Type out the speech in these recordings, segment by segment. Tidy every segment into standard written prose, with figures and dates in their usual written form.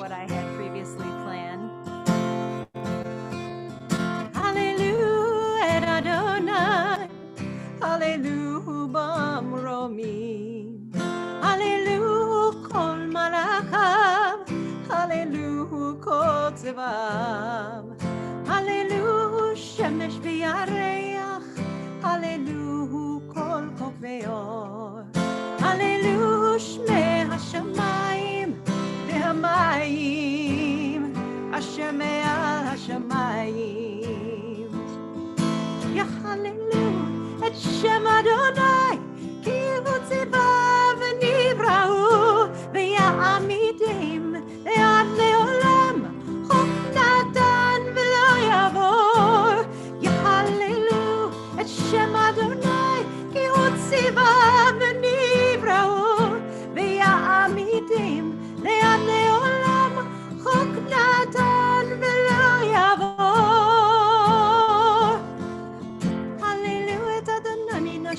what I had previously planned. Hallelujah, Adonai. Hallelujah, Bamromi. Hallelujah, Kol Malacham. Hallelujah, Kol Tzevav. Hallelujah, Shemesh v'Yareach. Hallelujah, Kol Koveo. Hallelujah, Shmei Hashamayim v'Hamayim. Asher me'al Hashamayim. Ya Hallelujah, et Shem Adonai, ki hu tzivav v'nivra'u, v'ya'amidim le'ad le'olam, chok natan v'lo yavor. Ya Hallelujah, et Shem Adonai, ki hu tzivav v'nivra'u, v'ya'amidim le'ad le'olam, chok natan v'lo yavor.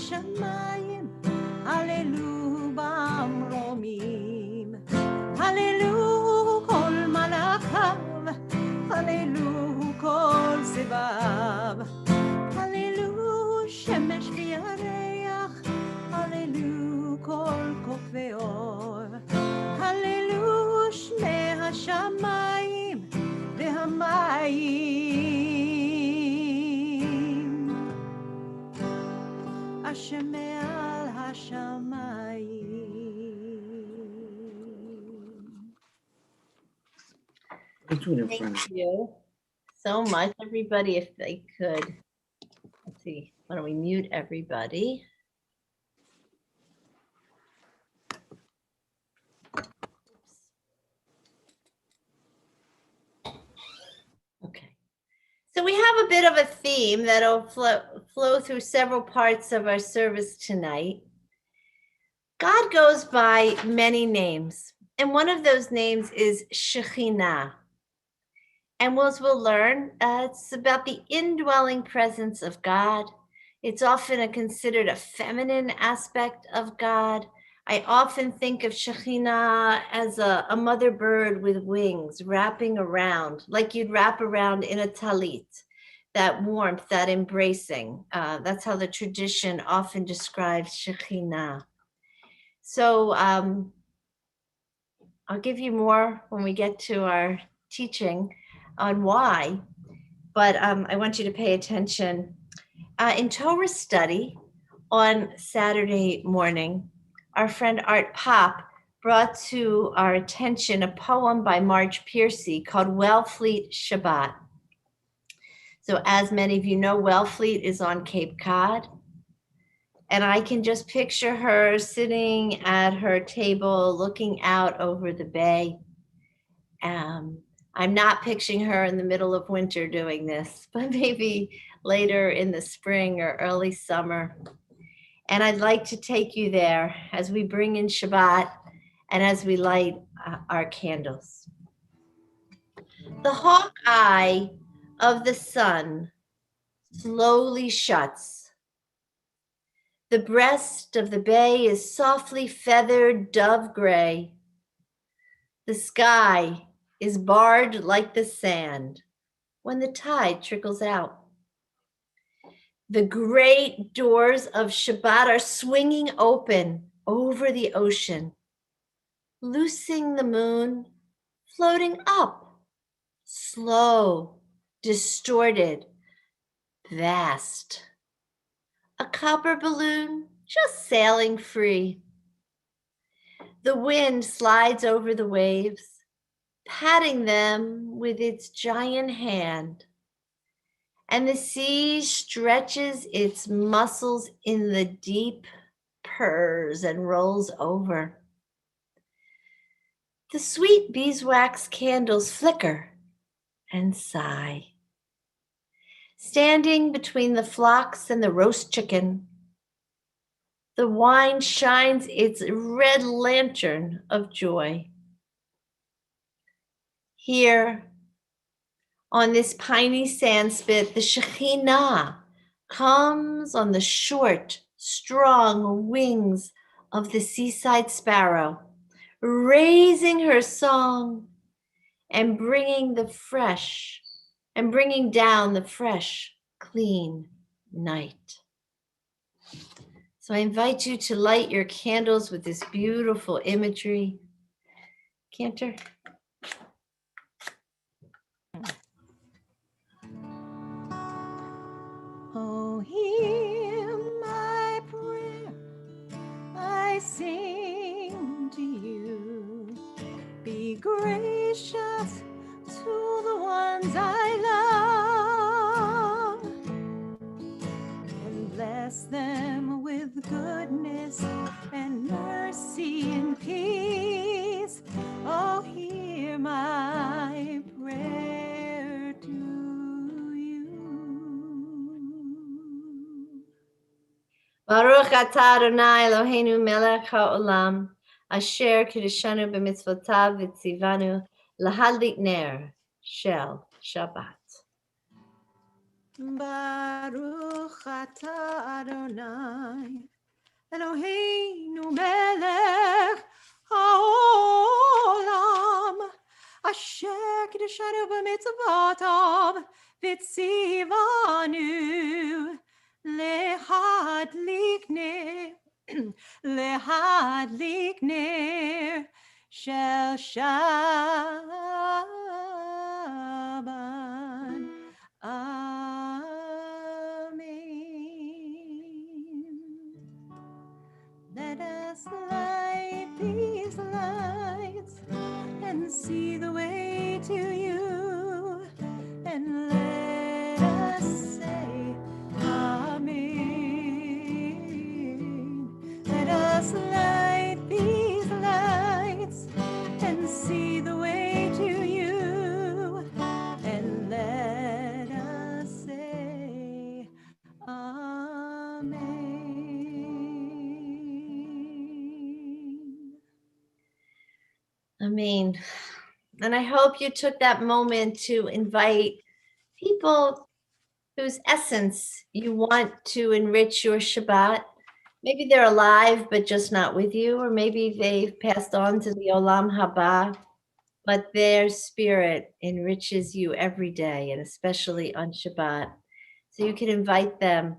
Shamayim, Hallelujah, Bamromim, Hallelujah, Kol Malachav, Hallelujah, Kol Tzevav, Hallelujah, Shemesh v'Yareach, Hallelujah, Kol Koveo, Hallelujah, Shmei Hashamayim v'Hamayim. Asher me'al hashamayim. Thank you so much, everybody. If they could, let's see, why don't we mute everybody? Okay. So we have a bit of a theme that'll flow through several parts of our service tonight. God goes by many names, and one of those names is Shekhinah. And as we'll learn, it's about the indwelling presence of God. It's often considered a feminine aspect of God. I often think of Shekhinah as a mother bird with wings wrapping around, like you'd wrap around in a talit, that warmth, that embracing. That's how the tradition often describes Shekhinah. So I'll give you more when we get to our teaching on why, but I want you to pay attention. In Torah study on Saturday morning, our friend Art Pop brought to our attention a poem by Marge Piercy called Wellfleet Shabbat. So as many of you know, Wellfleet is on Cape Cod. And I can just picture her sitting at her table, looking out over the bay. I'm not picturing her in the middle of winter doing this, but maybe later in the spring or early summer. And I'd like to take you there as we bring in Shabbat and as we light our candles. The hawk eye of the sun slowly shuts. The breast of the bay is softly feathered dove gray. The sky is barred like the sand when the tide trickles out. The great doors of Shabbat are swinging open over the ocean, loosing the moon, floating up, slow, distorted, vast. A copper balloon just sailing free. The wind slides over the waves, patting them with its giant hand, and the sea stretches its muscles in the deep purrs and rolls over. The sweet beeswax candles flicker and sigh. Standing between the flocks and the roast chicken, the wine shines its red lantern of joy. Here, on this piney sandspit, the Shekhinah comes on the short, strong wings of the seaside sparrow, raising her song and bringing down the fresh, clean night. So I invite you to light your candles with this beautiful imagery. Cantor. Oh, hear my prayer, I sing to you. Be gracious to the ones I love, and bless them with goodness and mercy and peace. Oh, hear my prayer to you. Baruch atah Adonai Eloheinu melech haolam, asher kiddushanu b'mitzvotav v'tzivanu lahadlik ner shel Shabbat. Baruch atah Adonai Eloheinu melech haolam, asher kiddushanu b'mitzvotav v'tzivanu lehadlik ner shel Shabbat. Amen. Let us light these lights and see the way to you, and let us say Amen. Let us light these lights and see the way to you, and let us say Amen. Amen. And I hope you took that moment to invite people whose essence you want to enrich your Shabbat. Maybe they're alive, but just not with you, or maybe they've passed on to the Olam Haba, but their spirit enriches you every day, and especially on Shabbat. So you can invite them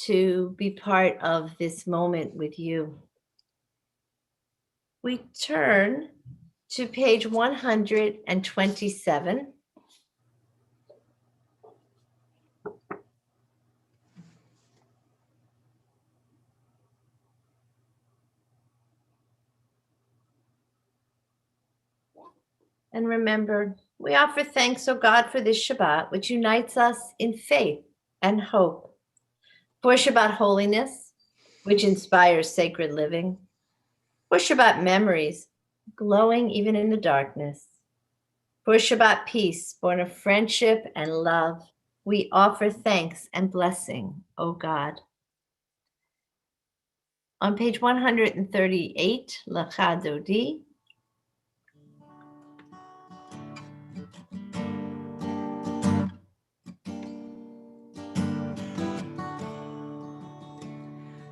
to be part of this moment with you. We turn to page 127. And remember, we offer thanks, O God, for this Shabbat, which unites us in faith and hope. For Shabbat holiness, which inspires sacred living. For Shabbat memories, glowing even in the darkness. For Shabbat peace, born of friendship and love, we offer thanks and blessing, O God. On page 138, Lecha Dodi.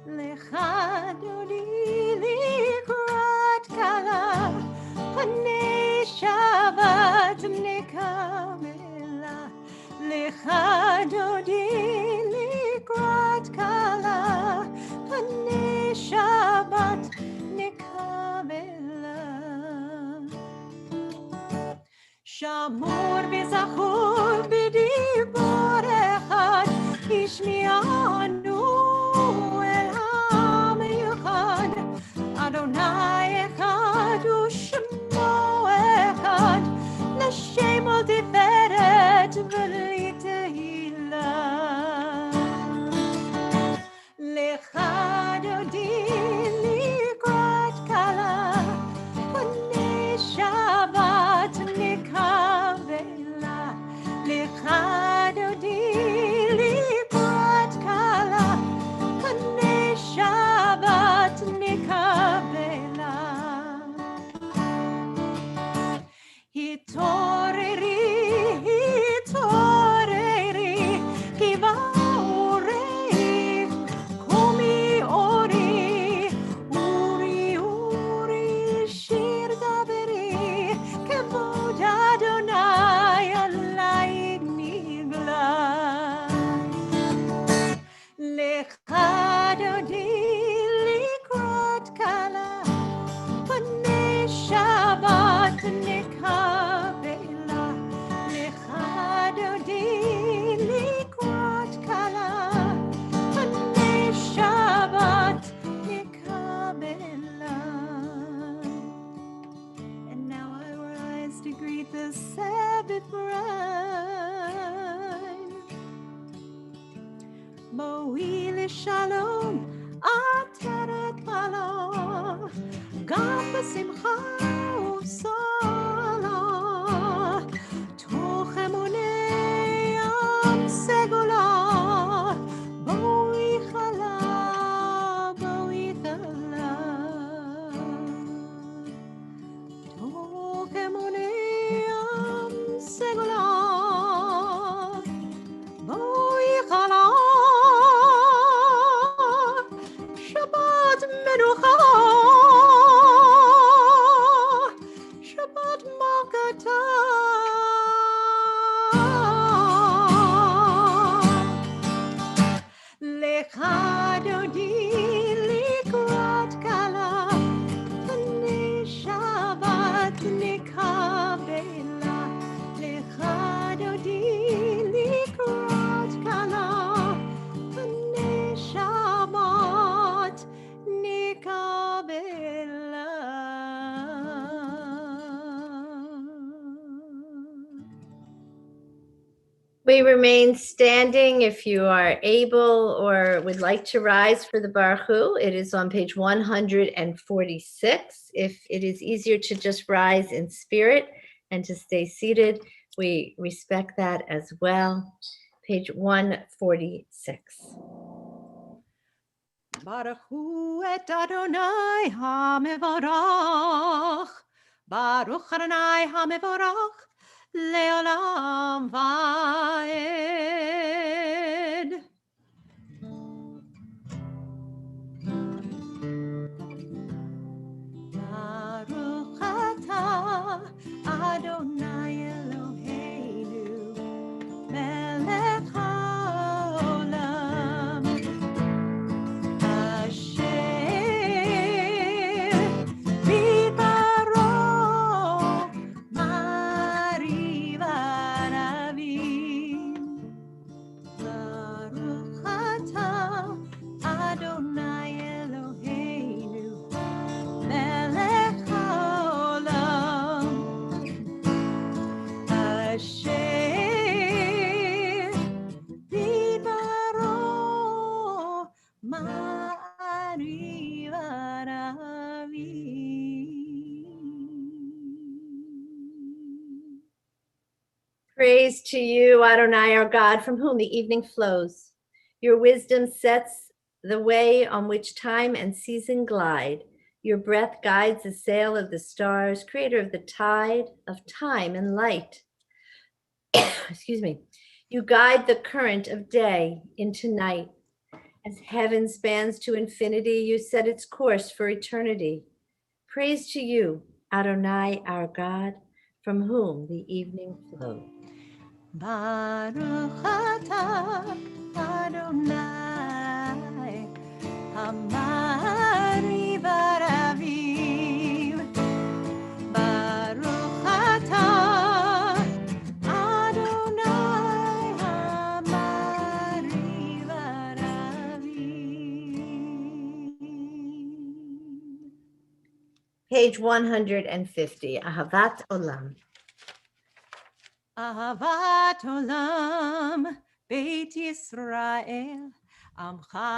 Lecha dodi likrat kala, panei Shabbat nekavela. Lecha dodi likrat kala, panei Shabbat nekavela. Shamor v'zachor b'dibor echad, ishmi'anu el ha'miyachad. Adonai echad u'shemo echad, l'shem ol tiferet v'litehillah. Lecha dodi likrat kala, panei Shabbat nekavela. Lecha dodi likrat kala, panei Shabbat nekavela. Hitoreri, hitoreri, ki ba'orei, komi ori, uri, uri, shir daveri, kevod Adonai. נקבלה, לך דודי לקראת כלה, פני שבת נקבלה. And now I rise to greet the Sabbath bride. בואי לשלום, עטרת כלה, גם בשמחה ובשרה, תוך אמוני עם סגולה, בואי כלה, בואי כלה. תוך אמוני עם סגולה, בואי כלה. שבת מנוחה, שבת מלכתה. לך דודי לקראת כלה, פני שבת נקבלה. לך דודי לקראת כלה, פני שבת נקבלה. We remain standing if you are able or would like to rise for the Baruch Hu. It is on page 146. If it is easier to just rise in spirit and to stay seated, we respect that as well. Page 146. Baruch hu et Adonai hamevorach, Baruch Adonai hamevorach, leolam vaed. Baruch atah Adonai Eloheinu, melech haolam. Praise to you, Adonai, our God, from whom the evening flows. Your wisdom sets the way on which time and season glide. Your breath guides the sail of the stars, creator of the tide of time and light. Excuse me. You guide the current of day into night. As heaven spans to infinity, you set its course for eternity. Praise to you, Adonai, our God, from whom the evening flows. Baruch atah Adonai Hamari Baravim. Baruch atah Adonai Hamari Baravim. Page 150, Ahavat Olam. Ahavat Olam, Beit Yisrael, Amcha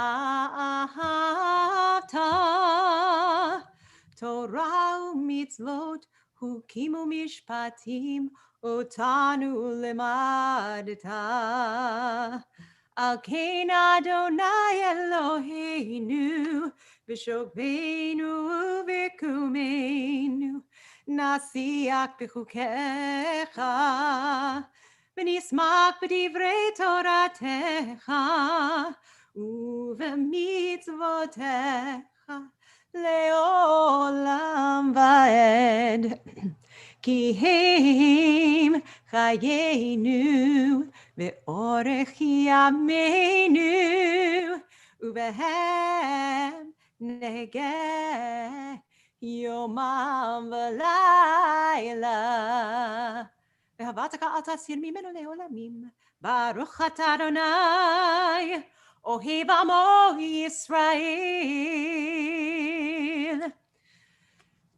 ahavta, Torah u'mitzvot, Hukim u'mishpatim, Otanu lemadta. Al kein Adonai Eloheinu, B'shokbeinu u'b'kumeinu, Nasiach b'chukecha, v'nismach b'divrei Toratecha, u'v'mitzvotecha le'olam va'ed. Ki heim chayenu ve'orech yameinu, u'behem negeh יומם ולילה. ואהבת אל תסיר ממנו לעולמים. ברוך אתה אדוני, אוהב עמו ישראל.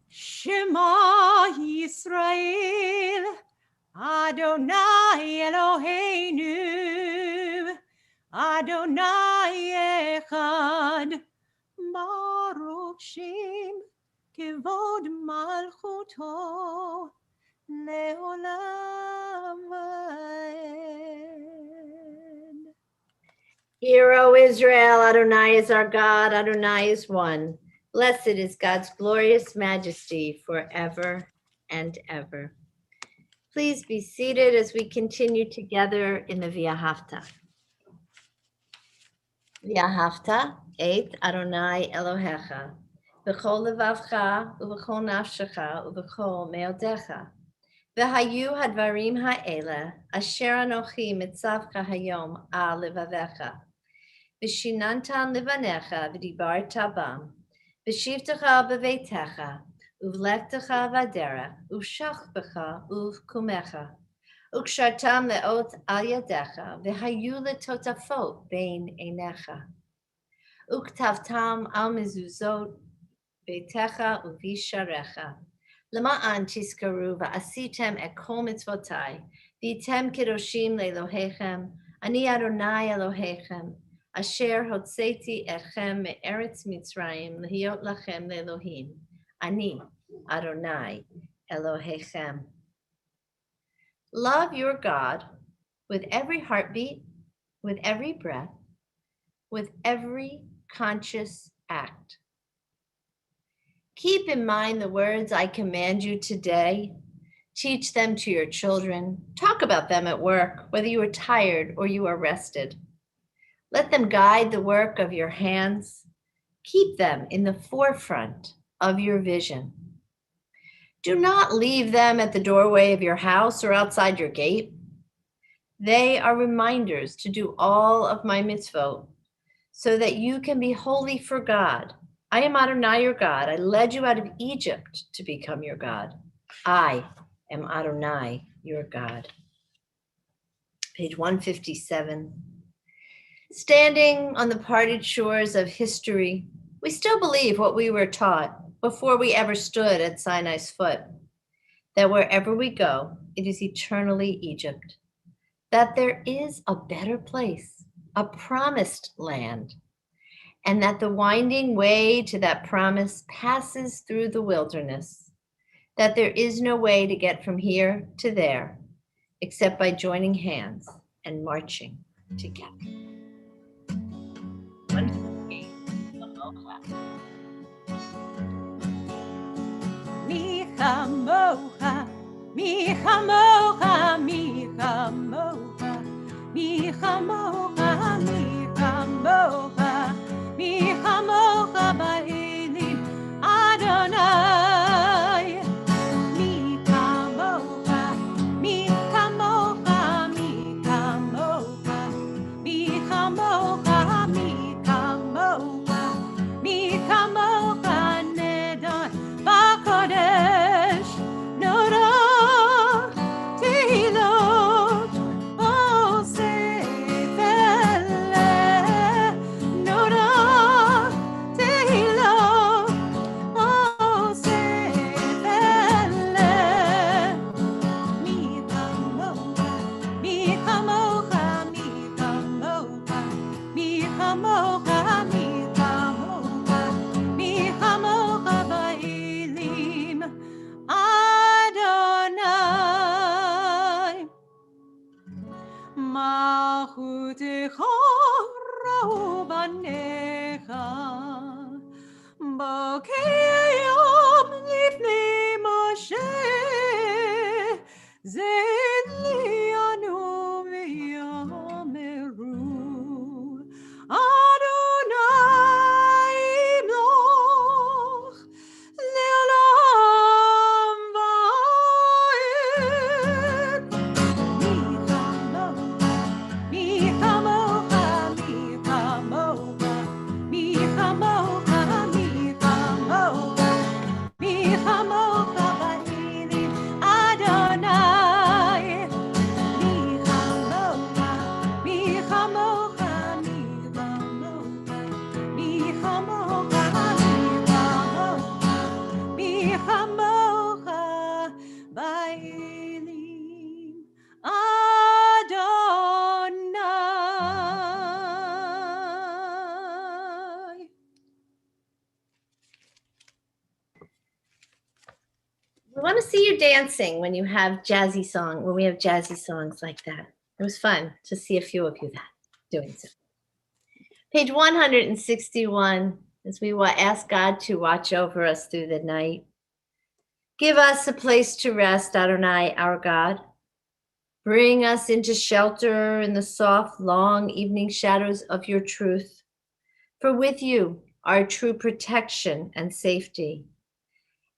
שמע ישראל, אדוני אלוהינו, אדוני אחד, ברוך שם כבוד מלכותו לעולם ועד. Hear, O Israel, Adonai is our God, Adonai is one. Blessed is God's glorious majesty forever and ever. Please be seated as we continue together in the V'ahavta. V'ahavta et Adonai Elohecha, v'chol levavcha, uv'chol nafshecha, uv'chol meodecha. V'hayu hadvarim ha'ele, asher anochi mitzavcha hayom al levavecha. V'shinantan levanecha, v'dibarta bam. V'shivtecha b'veitecha, uv'lechtecha v'derech, uv'shachbecha uv'kumecha. Ukshartam leot al yadecha, v'hayu letotafot bein einecha. Uktavtam al mezuzot beitecha u'visharecha. Lema'an tiskaru v'asitem et kol mitzvotai, v'item kedoshim le'elohechem, ani Adonai Elohechem, asher hotzeti etchem me'eretz Mitzrayim lehiot lachem le'Elohim, ani Adonai Elohechem. Love your God with every heartbeat, with every breath, with every conscious act. Keep in mind the words I command you today. Teach them to your children. Talk about them at work, whether you are tired or you are rested. Let them guide the work of your hands. Keep them in the forefront of your vision. Do not leave them at the doorway of your house or outside your gate. They are reminders to do all of my mitzvot so that you can be holy for God. I am Adonai your God. I led you out of Egypt to become your God. I am Adonai your God. Page 157. Standing on the parted shores of history, we still believe what we were taught before we ever stood at Sinai's foot, that wherever we go, it is eternally Egypt, that there is a better place, a promised land, and that the winding way to that promise passes through the wilderness, that there is no way to get from here to there except by joining hands and marching together. Mi chamocha, mi chamocha, mi chamocha, mi chamocha, mi chamocha, mi chamocha ba'elim Adonai. Mi chamocha, mi chamocha, mi chamocha, mi chamocha, mi chamocha, mi chamocha nedon b'kodesh nora tehilot osefele nora tehilot osefele mi chamocha, mi chamocha, mi chamocha, mi chamocha, mi chamocha, mi chamocha ba'elim Adonai. Malchutecha ra'u banecha, bokeyom lifnei Moshe, zed li'anu v'yomeru, Adonai imloch le'olam va'ed. Mi chamocha, mi chamocha, mi chamocha, mi chamocha, Yisraelim Adonai. We want to see you dancing when you have jazzy song, when we have jazzy songs like that. It was fun to see a few of you doing so. Page 161, as we ask God to watch over us through the night. Give us a place to rest, Adonai, our God. Bring us into shelter in the soft, long evening shadows of your truth. For with you are true protection and safety.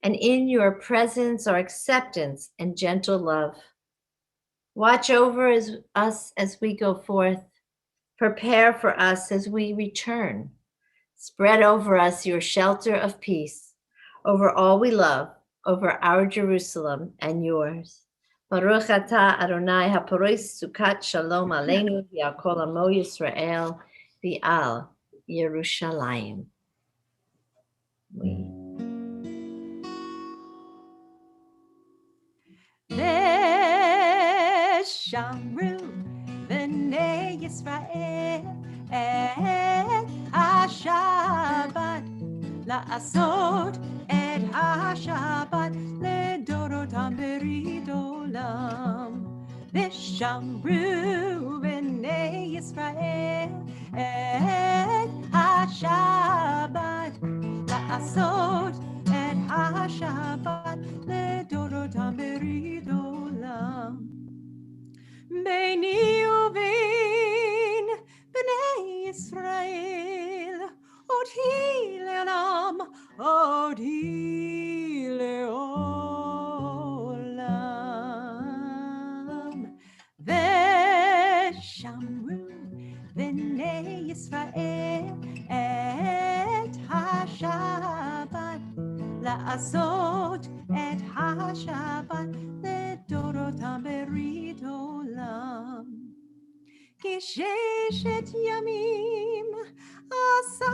And in your presence are acceptance and gentle love. Watch over us as we go forth. Prepare for us as we return. Spread over us your shelter of peace, over all we love, over our Jerusalem and yours. Baruch atah Adonai haporos sukat shalom aleinu v'al kol amo Yisrael v'al Yerushalayim. Veshamru b'nei Yisrael et HaShabbat la'asot et HaShabbat ledorotam berit olam. Veshamru b'nei Yisrael et HaShabbat la'asot et HaShabbat ledorotam berit olam. Beini uvein b'nei Yisrael oti le'olam, oti le'olam. Veshamru b'nei Yisrael et HaShabbat la'asot et HaShabbat ledorotam berit olam. Ki sheshet yamim asa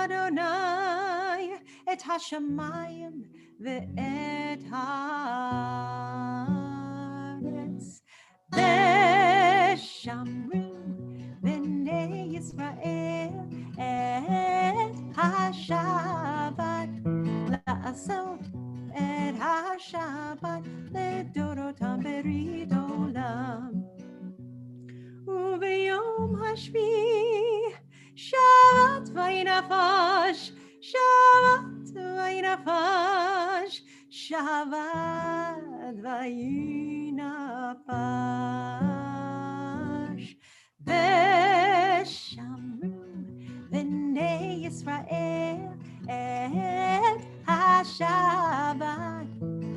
Adonai et hashamayim ve'et haaretz. Veshamru b'nei Yisrael et HaShabbat la'asot et HaShabbat ledorotam berit olam. Uveyom hashvi Shabbat vayinafash, Shabbat vayinafash, Shabbat vayinafash. Veshamru b'nei Yisrael et HaShabbat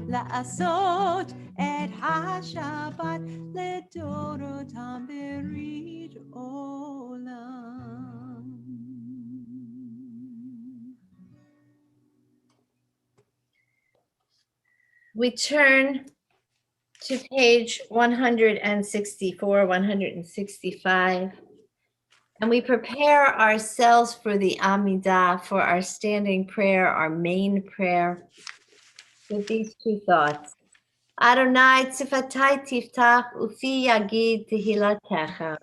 la'asot et HaShabbat ledorotam berit olam. We turn to page 164, 165, and we prepare ourselves for the Amidah, for our standing prayer, our main prayer, with these two thoughts. Adonai tzifatai tiftach ufi yagid tehilatecha.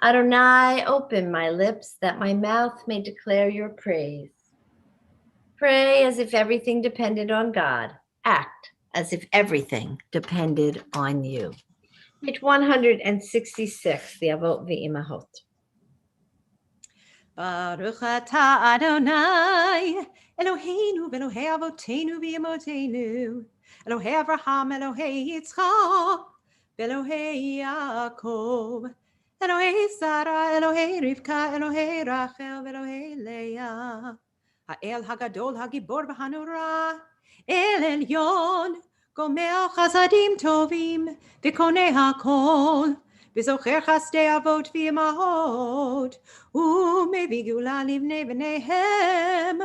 Adonai, open my lips that my mouth may declare your praise. Pray as if everything depended on God. Act as if everything depended on you. Page 166, the Avot V'Imahot. Baruch atah Adonai, Eloheinu v'Elohei Avotenu v'Imotenu, Elohei Avraham, Elohei Yitzchak, v'Elohei Yaakov, Elohei Sarah, Elohei Rivka, Elohei Rachel, v'Elohei Leah, Ha'el Hagadol, Hagibor v'Hanura, El Elyon, Gomel Chasadim Tovim, v'Konei HaKol, v'Zocher Chasdei Avot v'Imahot, ומביא גאולה לבני בניהם,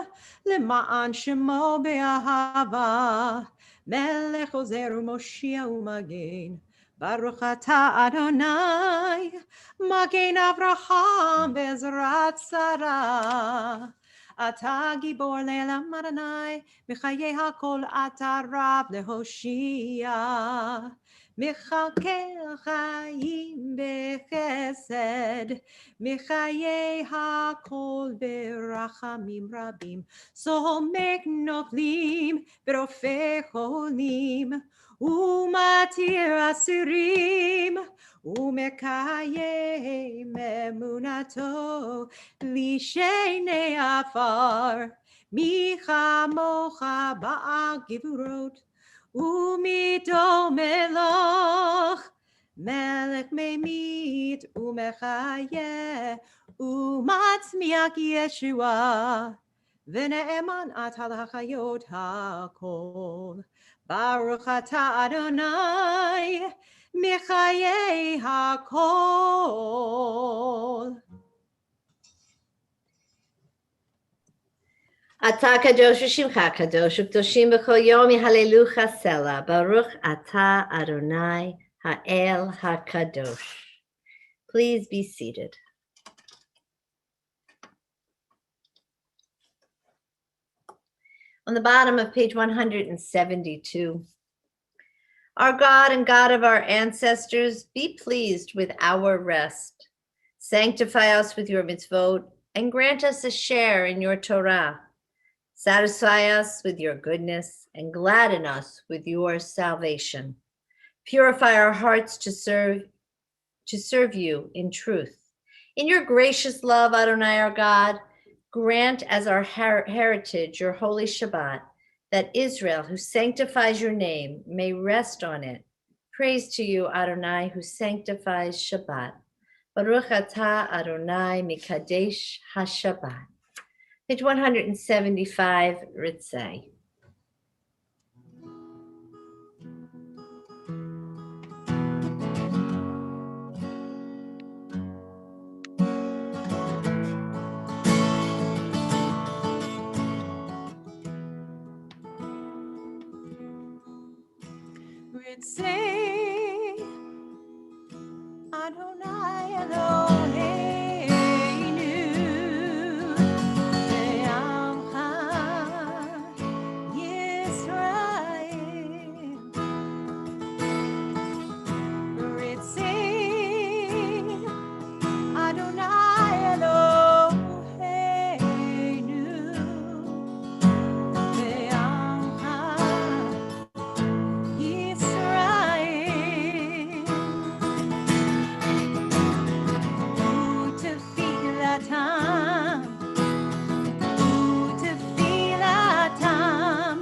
למען שמו באהבה, מלך עוזר ומושיע ומגן. ברוך אתה אדוני, מגן אברהם בעזרת שרה. אתה גיבור לעולם אדוני, מחיי הכל אתה רב להושיע. מחכה חיים בחסד, מחיי הכל ברחמים רבים. סומק נופלים ורופא חולים, ומתיר אסירים, ומקיים אמונתו לשני עפר. מי כמוך בעל גבורות, ומיתו מלך, מלך ממית ומחיה, ומצמיח ישועה, ונאמן אתה להחיות הכל. ברוך אתה אדוני מחיי הכל. אתה הקדוש ושמך הקדוש, וקדושים בכל יום יהללוך סלע. ברוך אתה Adonai האל הקדוש. Please be seated. On the bottom of page 172. Our God and God of our ancestors, be pleased with our rest. Sanctify us with your mitzvot and grant us a share in your Torah. Satisfy us with your goodness and gladden us with your salvation. Purify our hearts to serve you in truth. In your gracious love, Adonai our God, grant as our heritage your holy Shabbat, that Israel, who sanctifies your name, may rest on it. Praise to you, Adonai, who sanctifies Shabbat. Baruch atah Adonai mikadesh haShabbat. Page 175, Ritzay. Ritzay Adonai Eloheinu ve'amcha Yisrael. Ritzay Adonai Eloheinu ve'amcha Yisrael. U'tefilatam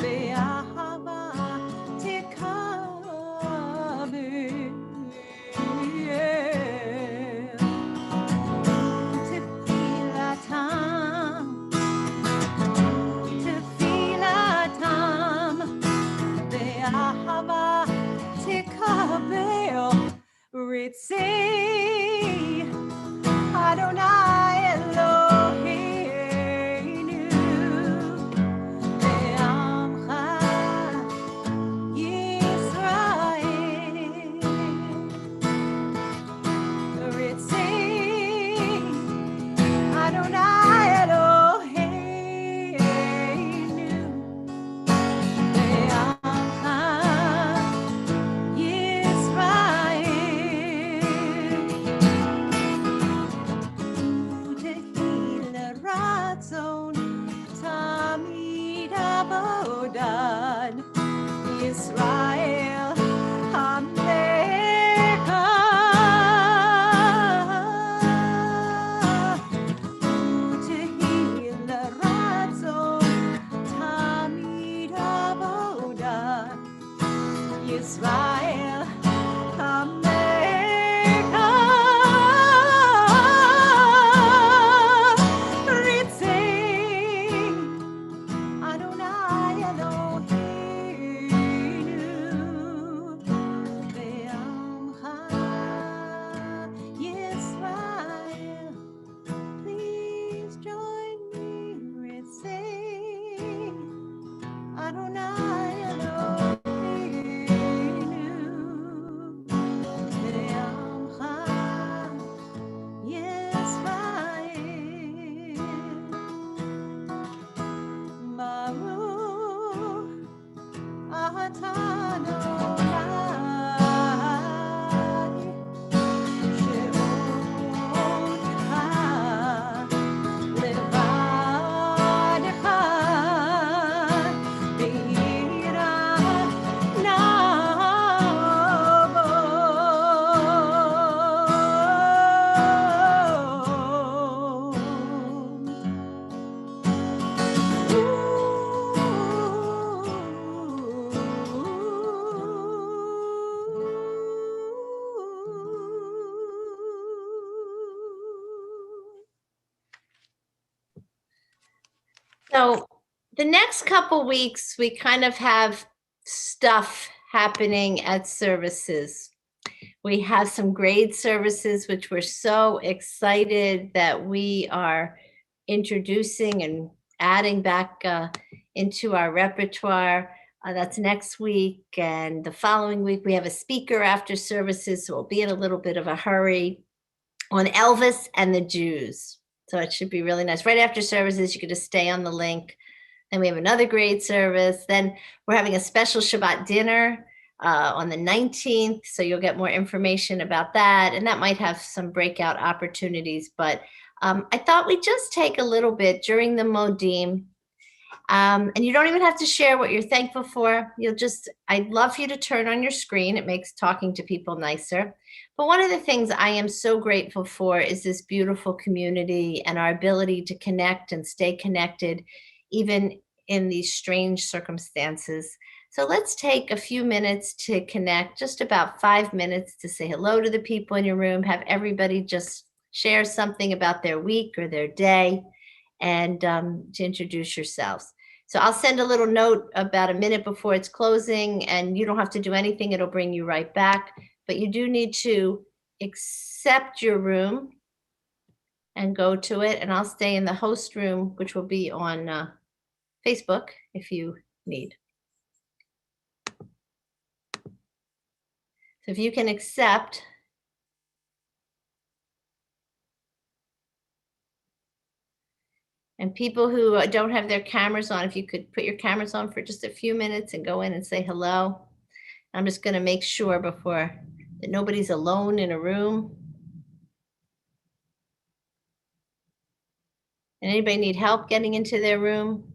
be'ahava tikaber. U'tefilatam be'ahava tikaber. Ritzay Adonai Eloheinu ve'amcha Yisrael. Ritzay Adonai Eloheinu ve'amcha Yisrael. Ratzon tamid avodan Yisrael Hamecha. Utehil ratzon tamid avodan Yisrael Hamecha. Adonai Eloheinu ve'amcha Yisrael. Please join me, Ritzay Adonai Eloheinu ve'amcha Yisrael. So the next couple weeks, we kind of have stuff happening at services. We have some grade services, which we're so excited that we are introducing and adding back into our repertoire. That's next week. And the following week, we have a speaker after services. So we'll be in a little bit of a hurry on Elvis and the Jews. So it should be really nice. Right after services, you can just stay on the link. Then we have another grade service. Then we're having a special Shabbat dinner on the 19th. So you'll get more information about that. And that might have some breakout opportunities. But I thought we'd just take a little bit during the Modim. And you don't even have to share what you're thankful for. I'd love for you to turn on your screen. It makes talking to people nicer. But one of the things I am so grateful for is this beautiful community and our ability to connect and stay connected, even in these strange circumstances. So let's take a few minutes to connect, just about 5 minutes to say hello to the people in your room, have everybody just share something about their week or their day, and to introduce yourselves. So I'll send a little note about a minute before it's closing, and you don't have to do anything. It'll bring you right back. But you do need to accept your room and go to it. And I'll stay in the host room, which will be on Facebook if you need. So if you can accept, and people who don't have their cameras on, if you could put your cameras on for just a few minutes and go in and say hello. I'm just going to make sure before that nobody's alone in a room. And anybody need help getting into their room?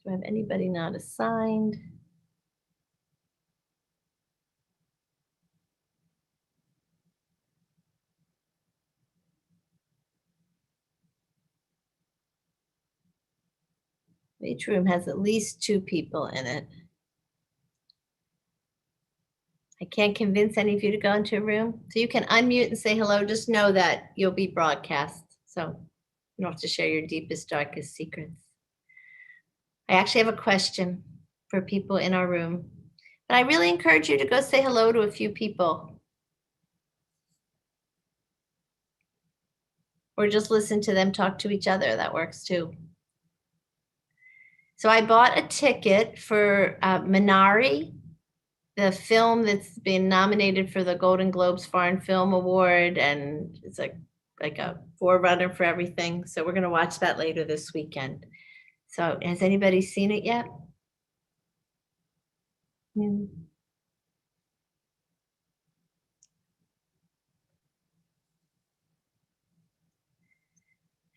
Do I have anybody not assigned? Each room has at least 2 people in it. I can't convince any of you to go into a room. So you can unmute and say hello. Just know that you'll be broadcast. So you don't have to share your deepest, darkest secrets. I actually have a question for people in our room. But I really encourage you to go say hello to a few people. Or just listen to them talk to each other. That works too. So I bought a ticket for Minari, the film that's been nominated for the Golden Globes Foreign Film Award, and it's like a forerunner for everything. So we're going to watch that later this weekend. So has anybody seen it yet?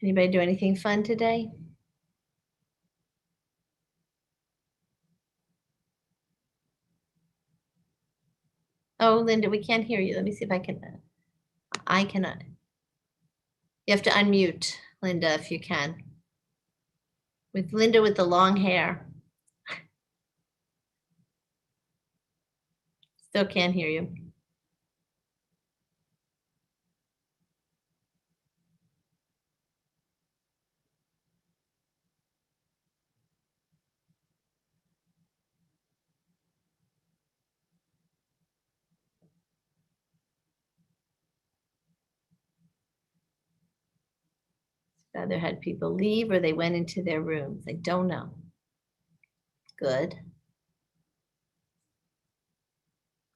Anybody do anything fun today? Oh, Linda, we can't hear you. Let me see if I can. I cannot. You have to unmute, Linda, if you can. With Linda with the long hair. Still can't hear you. Either had people leave or they went into their rooms. I don't know. Good.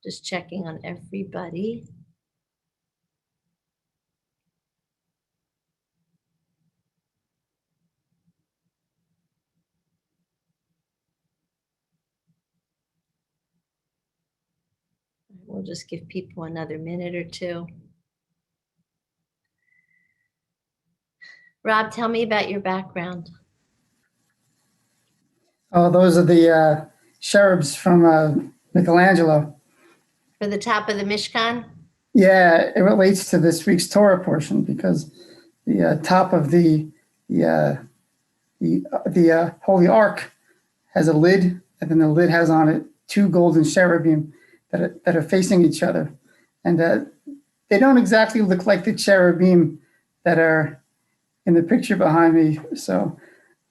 Just checking on everybody. we'll just give people another minute or two. Rob, tell me about your background. Oh, those are the cherubs from Michelangelo. For the top of the Mishkan? Yeah, it relates to this week's Torah portion because the top of the Holy Ark has a lid, and then the lid has on it two golden cherubim that are facing each other, and they don't exactly look like the cherubim that are in the picture behind me. So,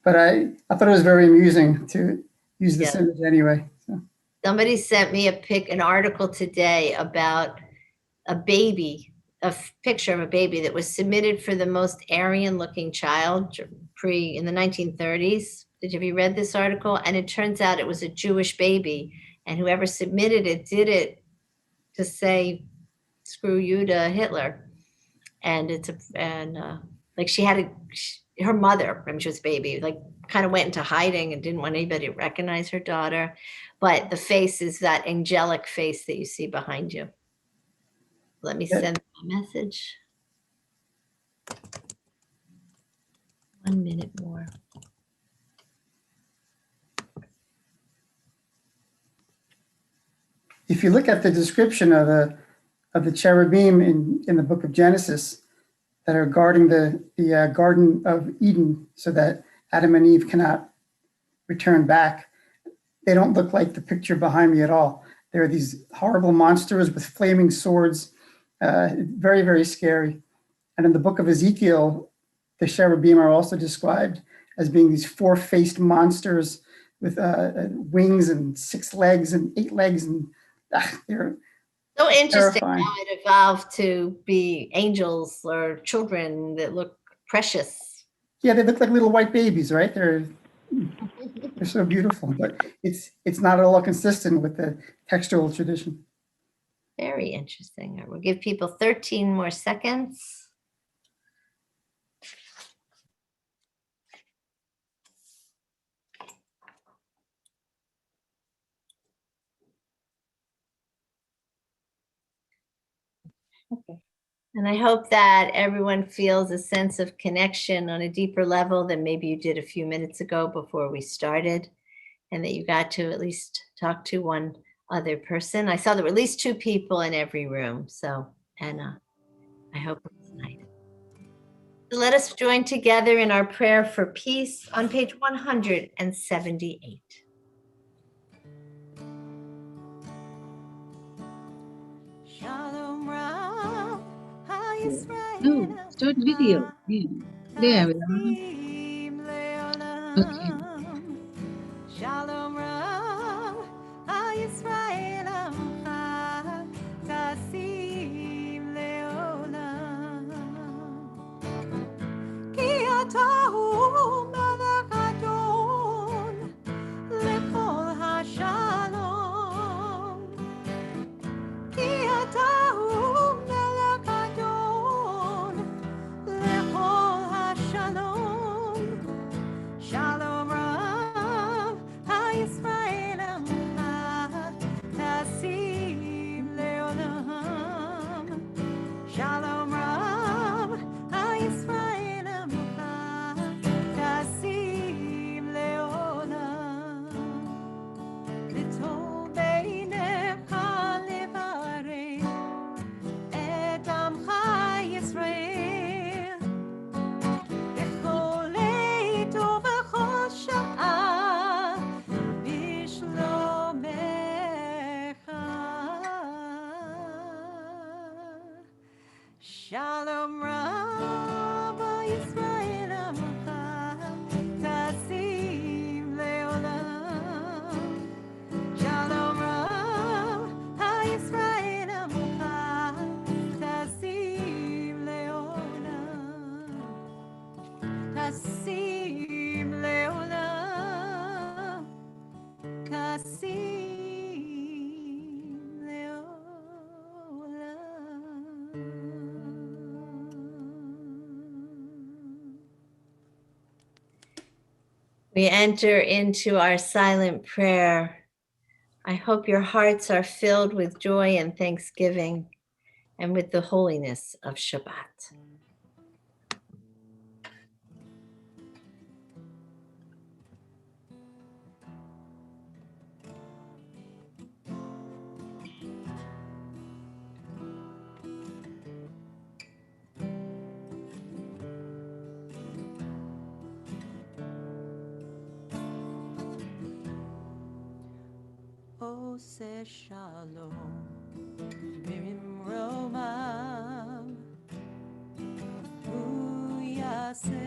but I thought it was very amusing to use this image anyway. So. Somebody sent me an article today about a picture of a baby that was submitted for the most Aryan-looking child in the 1930s. Have you read this article? And it turns out it was a Jewish baby, and whoever submitted it did it to say, "Screw you" to Hitler. And like she had her mother, when she was a baby, like kind of went into hiding and didn't want anybody to recognize her daughter. But the face is that angelic face that you see behind you. Let me send my message. 1 minute more. If you look at the description of the cherubim in the book of Genesis that are guarding the Garden of Eden so that Adam and Eve cannot return back, they don't look like the picture behind me at all. They're these horrible monsters with flaming swords, very, very scary. And in the book of Ezekiel, the cherubim are also described as being these four-faced monsters with wings and 6 legs and 8 legs, and they're so interesting terrifying. How it evolved to be angels or children that look precious. Yeah, they look like little white babies, right? They're so beautiful, but it's not at all consistent with the textual tradition. Very interesting. We'll give people 13 more seconds. Okay. And I hope that everyone feels a sense of connection on a deeper level than maybe you did a few minutes ago before we started, and that you got to at least talk to one other person. I saw there were at least 2 people in every room. So, and I hope it's nice. So let us join together in our prayer for peace on page 178. Shalom Rav, HaYisrael. No, start video. Yeah. There we are. Okay. Shalom Rav, HaYisrael Amcha, Tasim Leolam. Ki ata hu Melech Adon, Lechol HaShalom. Ki ata hu Melech Adon, Lechol HaShalom. Shalom Rav, HaYisrael Amcha, Tasim Leolam. Shalom Rav, HaYisrael Amcha, Tasim Leolam. L'tov beinecha levarech et Amcha Yisrael. בכל עת ובכל שעה בשלומך. שלום רב ישראל עמך, תשים לעולם. שלום רב ישראל עמך, תשים לעולם. Kasim Leolam, Kasim Leolam. We enter into our silent prayer I hope your hearts are filled with joy and thanksgiving and with the holiness of Shabbat. Ose Shalom, Mirim Romam, Uyase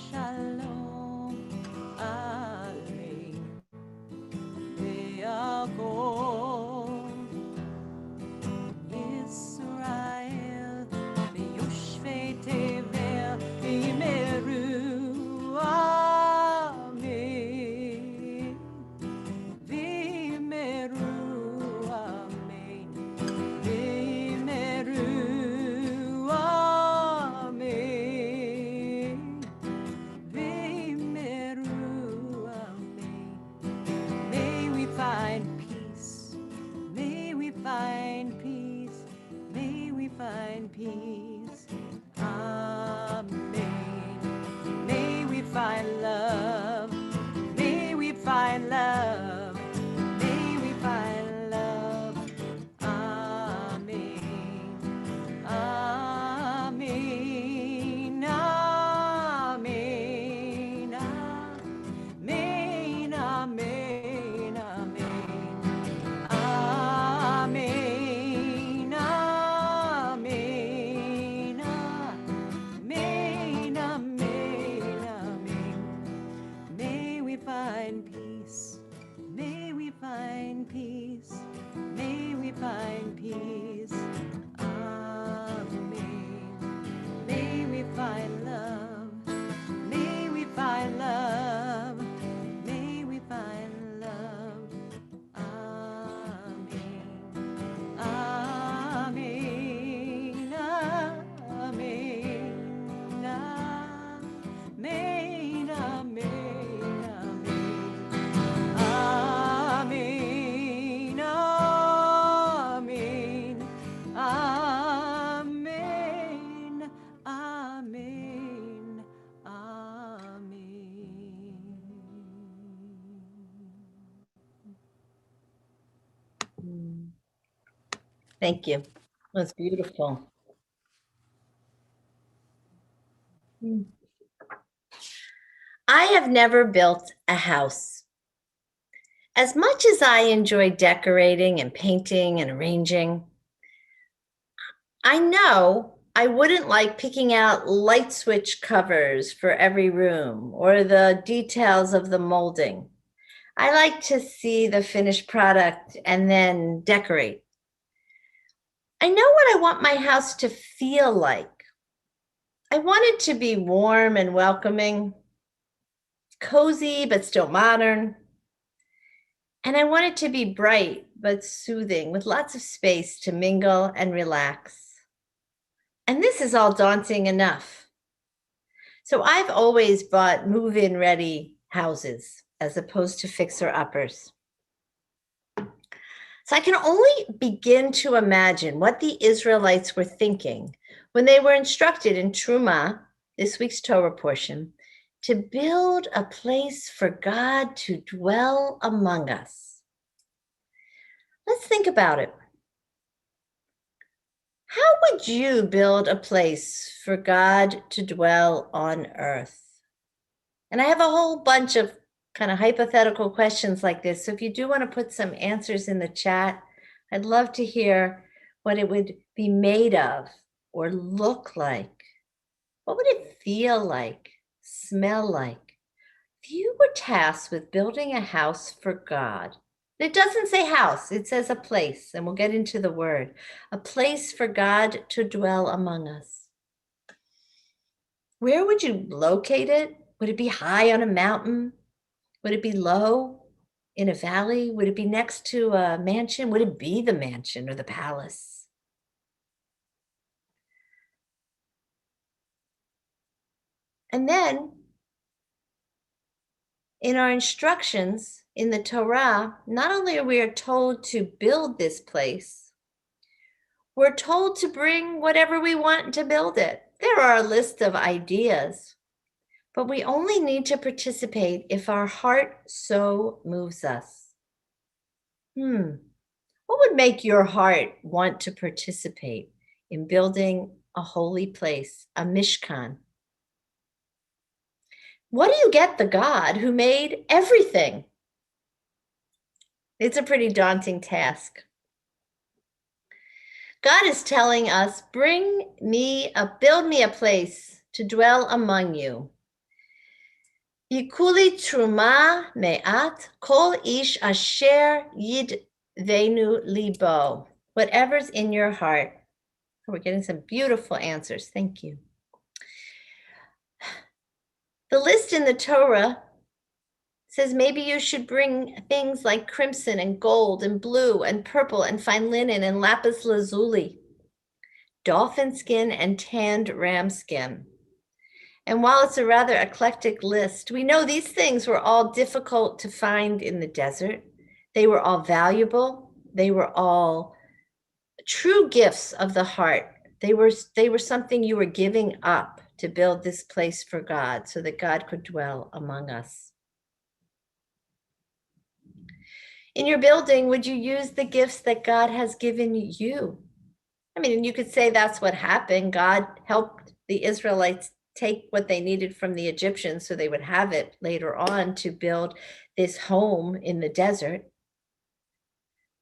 Shalom, Alein, Be'akom, Israel, Be'yoshvei Tevel, Be'yimeru, Amen. Vimeru, amen. Vimeru, amen. Vimeru, amen. May we find peace. May we find peace. May we find peace. Amen. May we find love. May we find love. May we find love. Amen. Amen. Amen. Amen. Amen. Amen. Amen. Amen. Amen. Amen. Amen. May we find peace. May we find peace. May we find peace. Amen. May we find love. May we find love. May we find love. Amen. Amen. Amen. Amen. Amen. Amen. Amen. Amen. Amen. Thank you. That's beautiful. I have never built a house. As much as I enjoy decorating and painting and arranging, I know I wouldn't like picking out light switch covers for every room or the details of the molding. I like to see the finished product and then decorate. I know what I want my house to feel like. I want it to be warm and welcoming, cozy but still modern. And I want it to be bright but soothing with lots of space to mingle and relax. And this is all daunting enough. So I've always bought move-in ready houses as opposed to fixer-uppers. So I can only begin to imagine what the Israelites were thinking when they were instructed in Truma, this week's Torah portion, to build a place for God to dwell among us. Let's think about it. How would you build a place for God to dwell on earth? And I have a whole bunch of kind of hypothetical questions like this. So if you do want to put some answers in the chat, I'd love to hear what it would be made of or look like. What would it feel like, smell like? If you were tasked with building a house for God, it doesn't say house, it says a place, and we'll get into the word, a place for God to dwell among us. Where would you locate it? Would it be high on a mountain? Would it be low in a valley? Would it be next to a mansion? Would it be the mansion or the palace? And then in our instructions, in the Torah, not only are we told to build this place, we're told to bring whatever we want to build it. There are a list of ideas, but we only need to participate if our heart so moves us. What would make your heart want to participate in building a holy place, a Mishkan? What do you get the God who made everything? It's a pretty daunting task. God is telling us, build me a place to dwell among you. Yikuli truma me'at kol ish asher yidvenu libo. Whatever's in your heart. We're getting some beautiful answers. Thank you. The list in the Torah says maybe you should bring things like crimson and gold and blue and purple and fine linen and lapis lazuli, dolphin skin and tanned ram skin. And while it's a rather eclectic list, we know these things were all difficult to find in the desert. They were all valuable. They were all true gifts of the heart. They were something you were giving up to build this place for God so that God could dwell among us. In your building, would you use the gifts that God has given you? I mean, you could say that's what happened. God helped the Israelites take what they needed from the Egyptians so they would have it later on to build this home in the desert.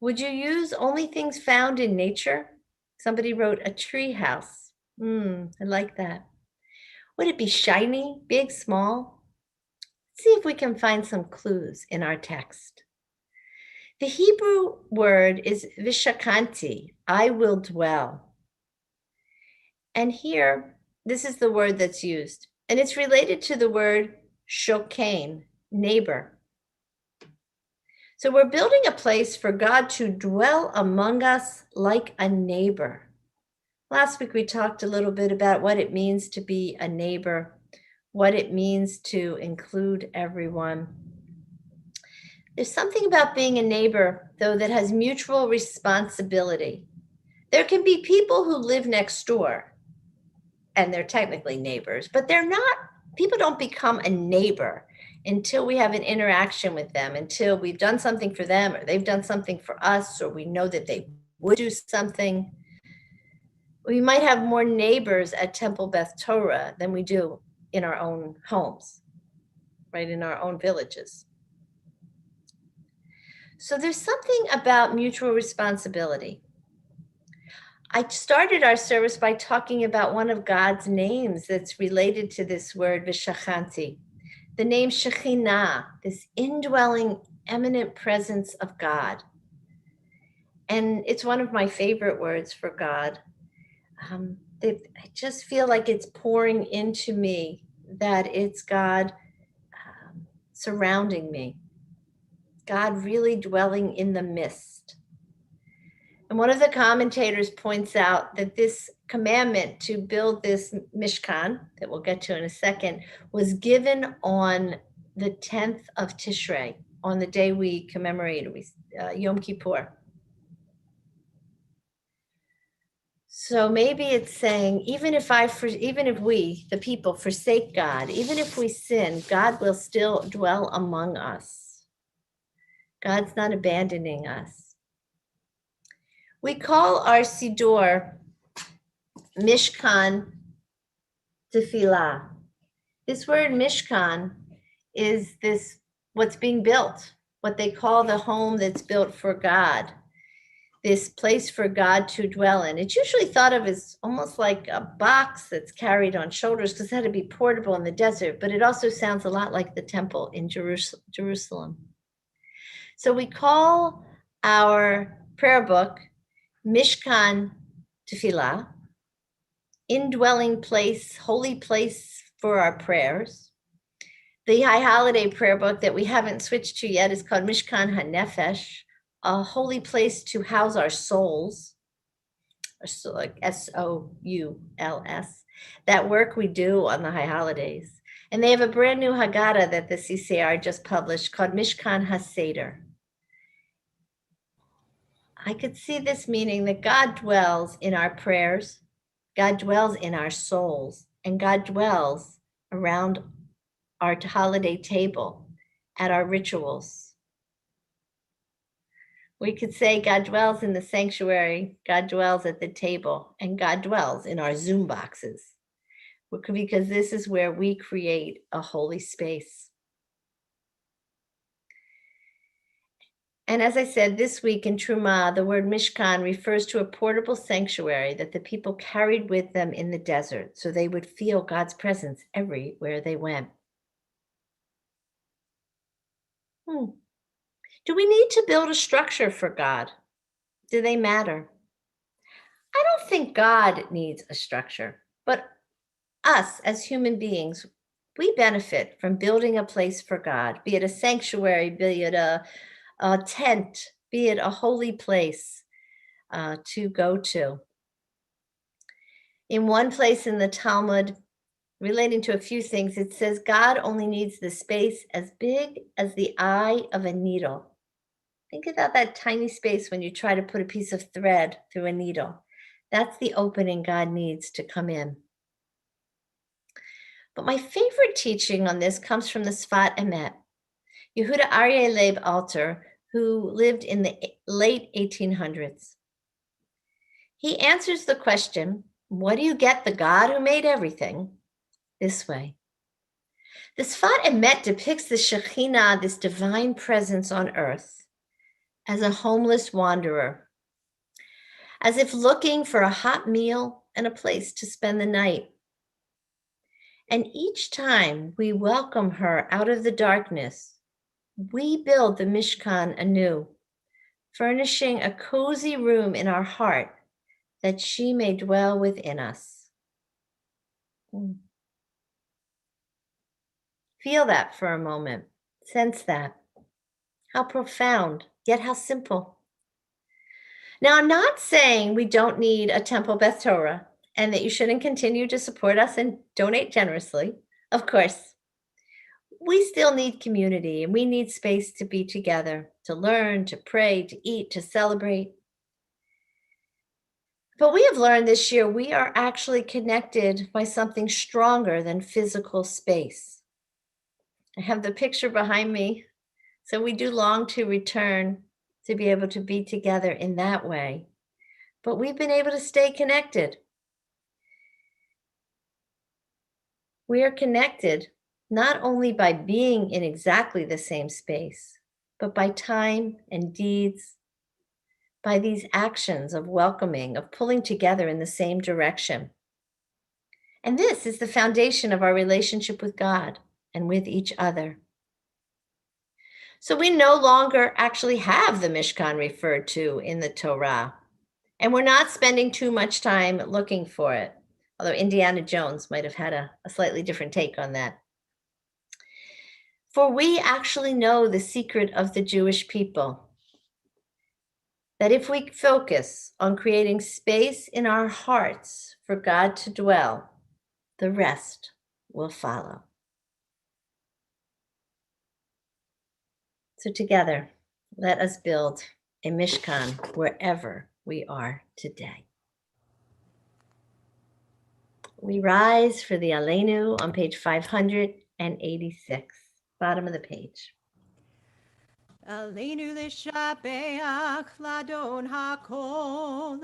Would you use only things found in nature? Somebody wrote a tree house. I like that. Would it be shiny, big, small? Let's see if we can find some clues in our text. The Hebrew word is vishakanti, I will dwell. And here, this is the word that's used. And it's related to the word shokain, neighbor. So we're building a place for God to dwell among us like a neighbor. Last week, we talked a little bit about what it means to be a neighbor, what it means to include everyone. There's something about being a neighbor, though, that has mutual responsibility. There can be people who live next door, and they're technically neighbors, but people don't become a neighbor until we have an interaction with them, until we've done something for them, or they've done something for us, or we know that they would do something. We might have more neighbors at Temple Beth Torah than we do in our own homes, right, in our own villages. So there's something about mutual responsibility. I started our service by talking about one of God's names that's related to this word, Vishachanti, the name Shekhinah, this indwelling, eminent presence of God. And it's one of my favorite words for God. I just feel like it's pouring into me, that it's God surrounding me, God really dwelling in the midst. And one of the commentators points out that this commandment to build this Mishkan, that we'll get to in a second, was given on the 10th of Tishrei, on the day we commemorate Yom Kippur. So maybe it's saying, even if we, the people, forsake God, even if we sin, God will still dwell among us. God's not abandoning us. We call our Siddur Mishkan Tefillah. This word Mishkan is what's being built, what they call the home that's built for God, this place for God to dwell in. It's usually thought of as almost like a box that's carried on shoulders because it had to be portable in the desert, but it also sounds a lot like the temple in Jerusalem. So we call our prayer book Mishkan Tefillah, indwelling place, holy place for our prayers. The High Holiday prayer book that we haven't switched to yet is called Mishkan HaNefesh, a holy place to house our souls, or so like SOULS. that work we do on the high holidays. And they have a brand new Haggadah that the CCR just published called Mishkan HaSeder. I could see this meaning that God dwells in our prayers, God dwells in our souls, and God dwells around our holiday table at our rituals. We could say God dwells in the sanctuary, God dwells at the table, and God dwells in our Zoom boxes, because this is where we create a holy space. And as I said, this week in Truma, the word Mishkan refers to a portable sanctuary that the people carried with them in the desert, so they would feel God's presence everywhere they went. Do we need to build a structure for God? Do they matter? I don't think God needs a structure, but us as human beings, we benefit from building a place for God, be it a sanctuary, be it a tent, be it a holy place to go to. In one place in the Talmud, relating to a few things, it says God only needs the space as big as the eye of a needle. Think about that tiny space when you try to put a piece of thread through a needle. That's the opening God needs to come in. But my favorite teaching on this comes from the Sfat Emet. Yehuda Aryeh Leib Alter, who lived in the late 1800s. He answers the question, what do you get the God who made everything? This way. The Sfat Emet depicts the Shekhinah, this divine presence on earth, as a homeless wanderer, as if looking for a hot meal and a place to spend the night. And each time we welcome her out of the darkness, we build the Mishkan anew, furnishing a cozy room in our heart that she may dwell within us. Feel that for a moment. Sense that. How profound, yet how simple. Now, I'm not saying we don't need a temple Beth Torah and that you shouldn't continue to support us and donate generously. Of course, we still need community and we need space to be together, to learn, to pray, to eat, to celebrate. But we have learned this year we are actually connected by something stronger than physical space. I have the picture behind me. So we do long to return to be able to be together in that way. But we've been able to stay connected. We are connected not only by being in exactly the same space, but by time and deeds, by these actions of welcoming, of pulling together in the same direction. And this is the foundation of our relationship with God and with each other. So we no longer actually have the Mishkan referred to in the Torah, and we're not spending too much time looking for it, although Indiana Jones might have had a slightly different take on that. For we actually know the secret of the Jewish people, that if we focus on creating space in our hearts for God to dwell, the rest will follow. So together, let us build a Mishkan wherever we are today. We rise for the Aleinu on page 586, bottom of the page. Aleinu l'shabeach ladon hakol,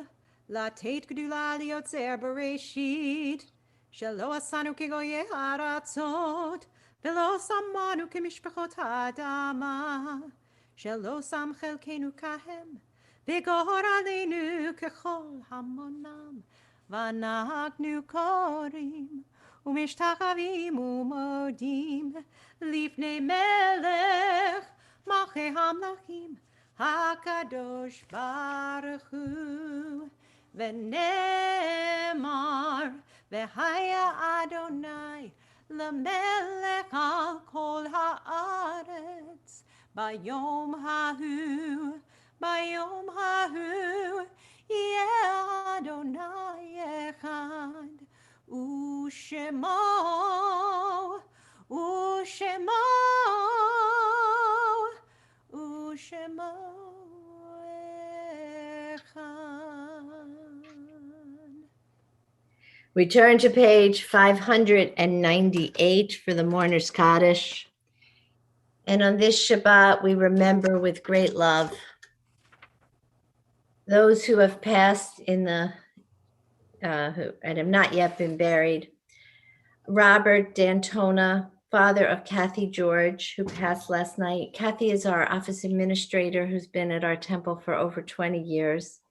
latet gdula liotzer bereshit, shelo asanu kegoye haratzot, velo samanu kemishpachot ha'adama, shelo sam chelkenu kahem, v'gohor aleinu kechol hamonam, v'anachnu korim, u'mishtachavim u'modim, lifnei melech, Malchei Hamlachim, HaKadosh Baruch Hu, V'nemar, V'haya Adonai, L'melech al kol haaretz, Bayom hahu, Yeh Adonai echad, Ushemo, Ushemo, Ushemo Echad. We turn to page 598 for the Mourner's Kaddish. And on this Shabbat, we remember with great love those who have passed in the, who and have not yet been buried. Robert Dantona, father of Kathy George, who passed last night. Kathy is our office administrator who's been at our temple for over 20 years.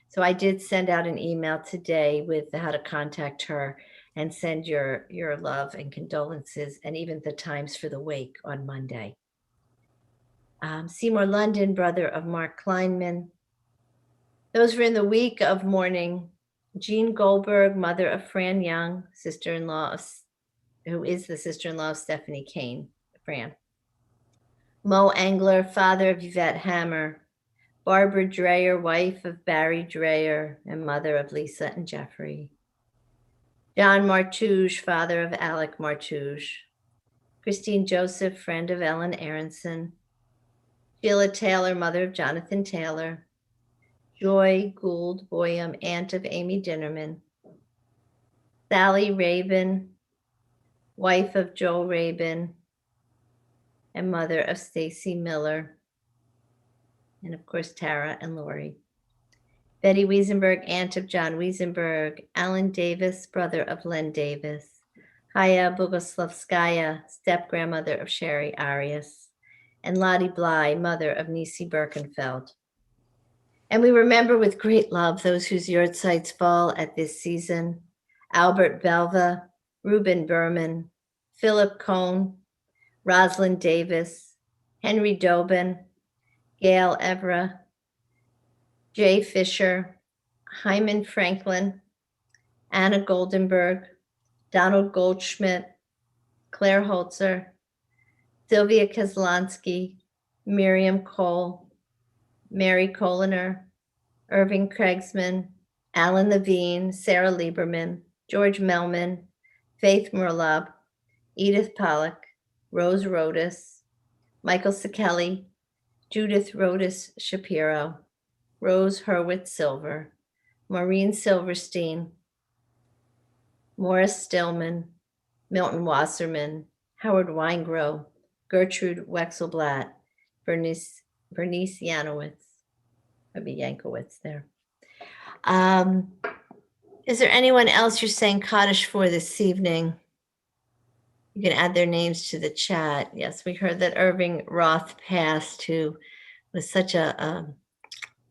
So I did send out an email today with how to contact her and send your love and condolences and even the times for the wake on Monday. Seymour London, brother of Mark Kleinman. Those were in the week of mourning. Jean Goldberg, mother of Fran Young, sister-in-law of, who is the sister-in-law of Stephanie Kane, Fran. Mo Engler, father of Yvette Hammer. Barbara Dreyer, wife of Barry Dreyer and mother of Lisa and Jeffrey. John Martouche, father of Alec Martouche. Christine Joseph, friend of Ellen Aronson. Sheila Taylor, mother of Jonathan Taylor. Joy Gould Boyum, aunt of Amy Dinnerman. Sally Rabin, wife of Joel Rabin and mother of Stacy Miller. And of course, Tara and Lori. Betty Wiesenberg, aunt of John Wiesenberg. Alan Davis, brother of Len Davis. Haya Bogoslavskaya, step-grandmother of Sherry Arias. And Lottie Bly, mother of Nisi Birkenfeld. And we remember with great love those whose yahrzeits fall at this season. Albert Belva, Reuben Berman, Philip Cohn, Rosalind Davis, Henry Dobin, Gail Evra, Jay Fisher, Hyman Franklin, Anna Goldenberg, Donald Goldschmidt, Claire Holzer, Sylvia Kozlonsky, Miriam Cole, Mary Koliner, Irving Kriegsman, Alan Levine, Sarah Lieberman, George Melman, Faith Murlab, Edith Pollock, Rose Rodas, Michael Sekeli, Judith Rodas Shapiro, Rose Hurwitz Silver, Maureen Silverstein, Morris Stillman, Milton Wasserman, Howard Weingrow, Gertrude Wexelblatt, Bernice Yanowitz, maybe Yankowitz there. Is there anyone else you're saying Kaddish for this evening? You can add their names to the chat. Yes, we heard that Irving Roth passed, who was such an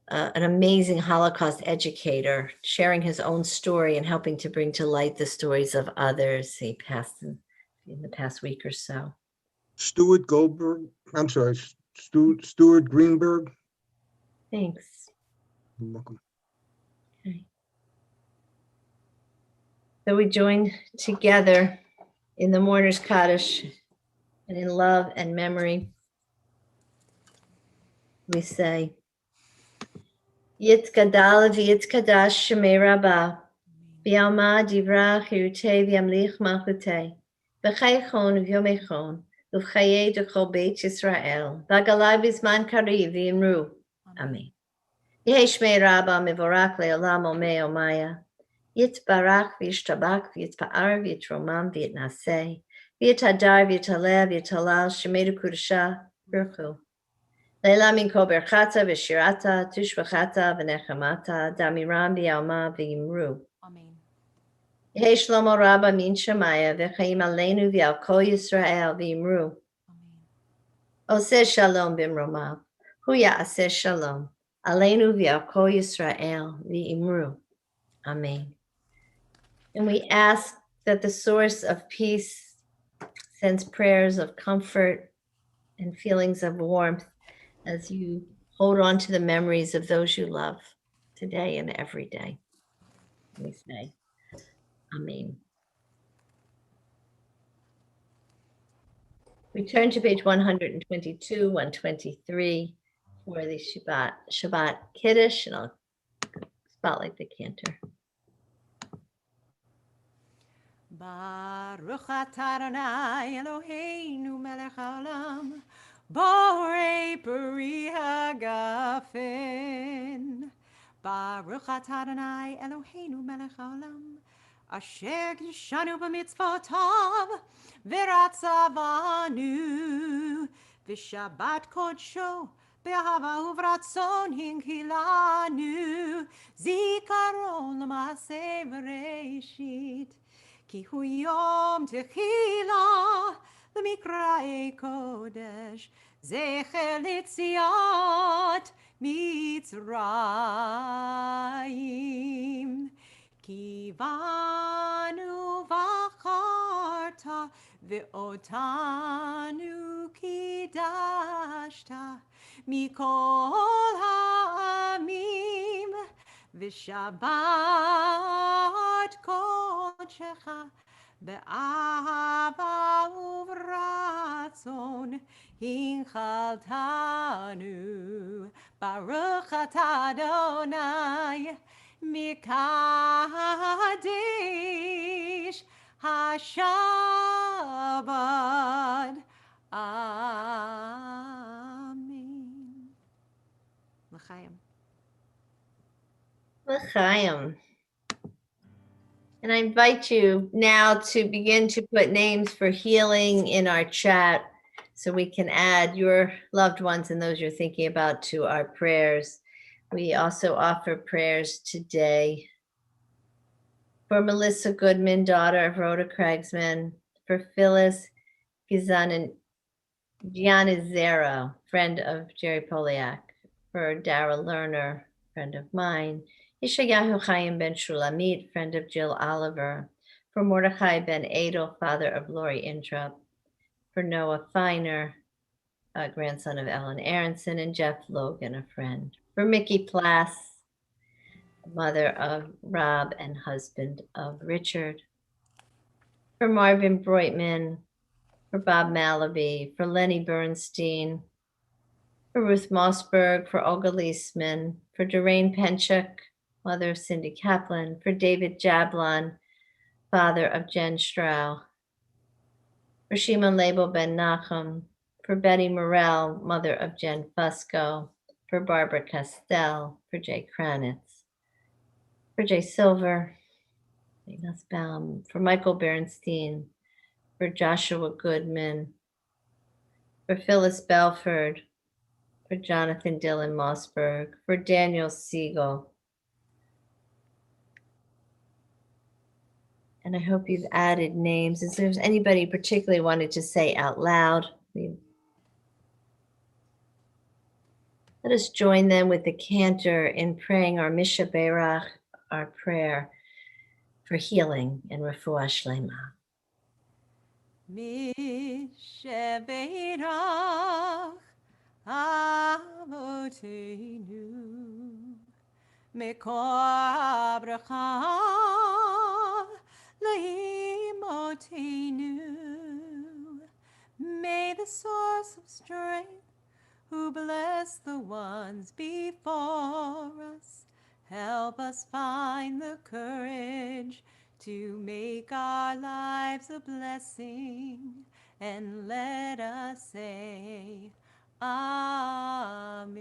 amazing Holocaust educator, sharing his own story and helping to bring to light the stories of others. He passed in the past week or so. Stuart Greenberg. Thanks. You're welcome. Okay. So we join together in the Mourner's Kaddish, and in love and memory, we say, Yitzgadal v'yitzkadash shemei rabba, v'yalma divra chirutei v'yamlich malchutei, v'chaychon v'yomechon, v'chayei d'chol beit Yisrael, v'agalai b'zman kariv v'yimru. Amen. Yehi shmei rabba mivorak le'olam omei omaya, Yitzbarach v'yishtabak v'yitzpa'ar v'yitromam v'yitnaseh, v'yitadar v'yitaleh v'yitalal shemedu kudasha birchu. Leila min kol berchata v'shirata tushvachata v'nechamata damiram v'yalma v'yimru. Amen. Yehi shlomo rabba min shemaya v'chaim aleinu v'al kol Yisrael v'yimru. Amen. Oseh shalom b'mromav, hu ya'aseh shalom, aleinu v'al kol Yisrael v'yimru. Amen. And we ask that the source of peace sends prayers of comfort and feelings of warmth as you hold on to the memories of those you love today and every day. We say, Amen. We turn to page 122, 123 for the Shabbat Kiddush, and I'll spotlight the cantor. Baruch atah Adonai Eloheinu melech haolam, borei peri hagafen. Baruch atah Adonai Eloheinu melech haolam, asher kiddushanu b'mitzvotav v'ratzavanu v'shabbat kodsho be'ahava uvratzon hinkilanu zikaron l'maaseh v'reishit ki hu yom techila l'mikra'ei kodesh zecher litziat Mitzrayim. Kivanu v'acharta ve'otanu kidashta mikol ha'amim v'shabbat kodshecha be'ahava uvratzon hinchaltanu. Baruch atah Adonai Mikadesh HaShabbat. Amen. L'chaim. L'chaim. And I invite you now to begin to put names for healing in our chat so we can add your loved ones and those you're thinking about to our prayers. We also offer prayers today for Melissa Goodman, daughter of Rhoda Craigsman, for Phyllis Giannizzaro, friend of Jerry Poliak, for Dara Lerner, friend of mine, Yeshayahu Chaim ben Shulamit, friend of Jill Oliver, for Mordechai ben Adel, father of Lori Introp, for Noah Feiner, grandson of Ellen Aronson, and Jeff Logan, a friend, for Mickey Plass, mother of Rob and husband of Richard, for Marvin Breutman, for Bob Malaby, for Lenny Bernstein, for Ruth Mossberg, for Olga Leisman, for Doreen Penchuk, mother of Cindy Kaplan, for David Jablon, father of Jen Strau, for Shimon Label Ben Nachum, for Betty Morell, mother of Jen Fusco, for Barbara Castell, for Jay Kranitz, for Jay Silver, Nussbaum, for Michael Bernstein, for Joshua Goodman, for Phyllis Belford, for Jonathan Dillon Mossberg, for Daniel Siegel. And I hope you've added names. If there's anybody particularly wanted to say out loud, let us join them with the cantor in praying our Misha Berach, our prayer for healing and refuah shlema. Misha Berach Avotenu Mekor Bracha Leimotenu. May the source of strength, who bless the ones before us, help us find the courage to make our lives a blessing, and let us say Amen.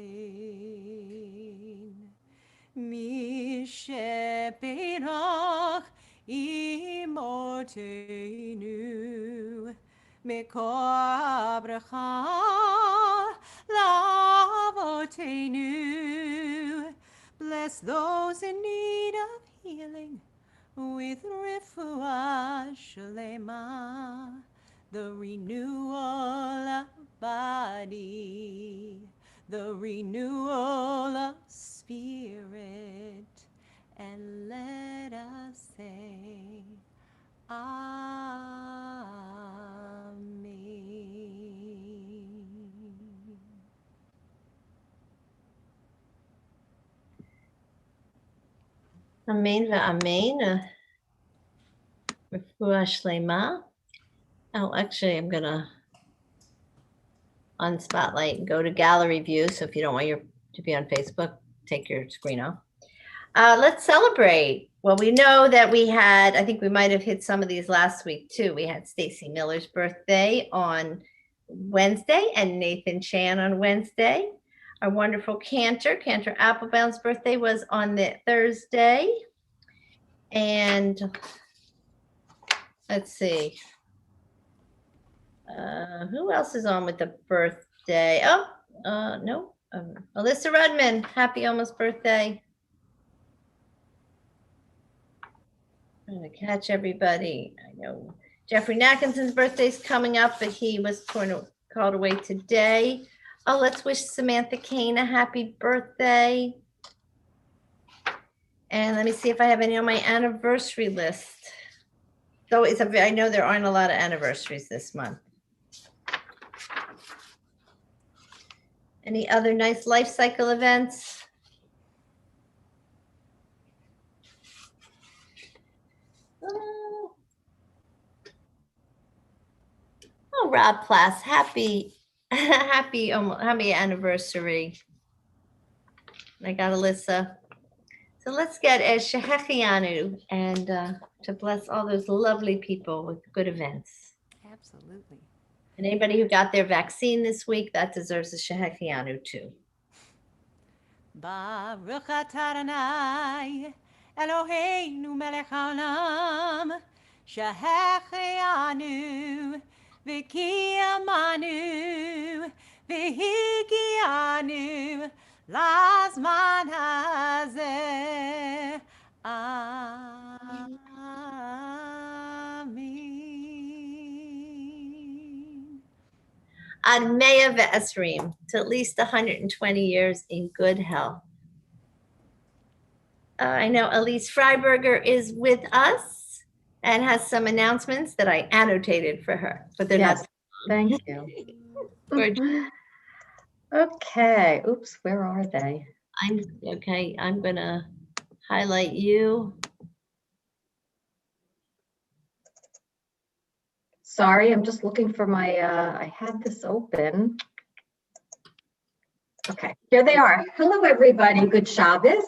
Misheperach imotenu Mekor bracha lavotenu. Bless those in need of healing with refuah shlema, the renewal of body, the renewal of spirit, and let us say Amen. Amen va'amen. Refuah shlema. Oh, actually, I'm going to on Spotlight and go to gallery view. So if you don't want to be on Facebook, take your screen off. Let's celebrate. Well, we know that we had, I think we might have hit some of these last week too. We had Stacy Miller's birthday on Wednesday and Nathan Chan on Wednesday. Our wonderful Cantor Applebound's birthday was on the Thursday. And let's see. Who else is on with the birthday? Oh, no. Alyssa Rudman, happy almost birthday. I'm going to catch everybody. I know Jeffrey Natkinson's birthday's coming up, but he was called away today. Oh, let's wish Samantha Kane a happy birthday. And let me see if I have any on my anniversary list. So I know there aren't a lot of anniversaries this month. Any other nice life cycle events? Oh, Rob Plass, happy anniversary. I got Alyssa. So let's get Shehechianu and to bless all those lovely people with good events. Absolutely. And anybody who got their vaccine this week, that deserves a Shehechianu too. Baruch atah Adonai Eloheinu melech haolam shehechianu v'kiyamanu v'higianu lazman hazeh. Amen. On Mea Ve'esrim, to at least 120 years in good health. I know Elise Freiberger is with us and has some announcements that I annotated for her, but they're Yes, not. thank you. Okay, oops, where are they? I'm okay. I'm gonna highlight you. Sorry, I'm just looking for my, I had this open. Okay, here they are. Hello, everybody. Good Shabbos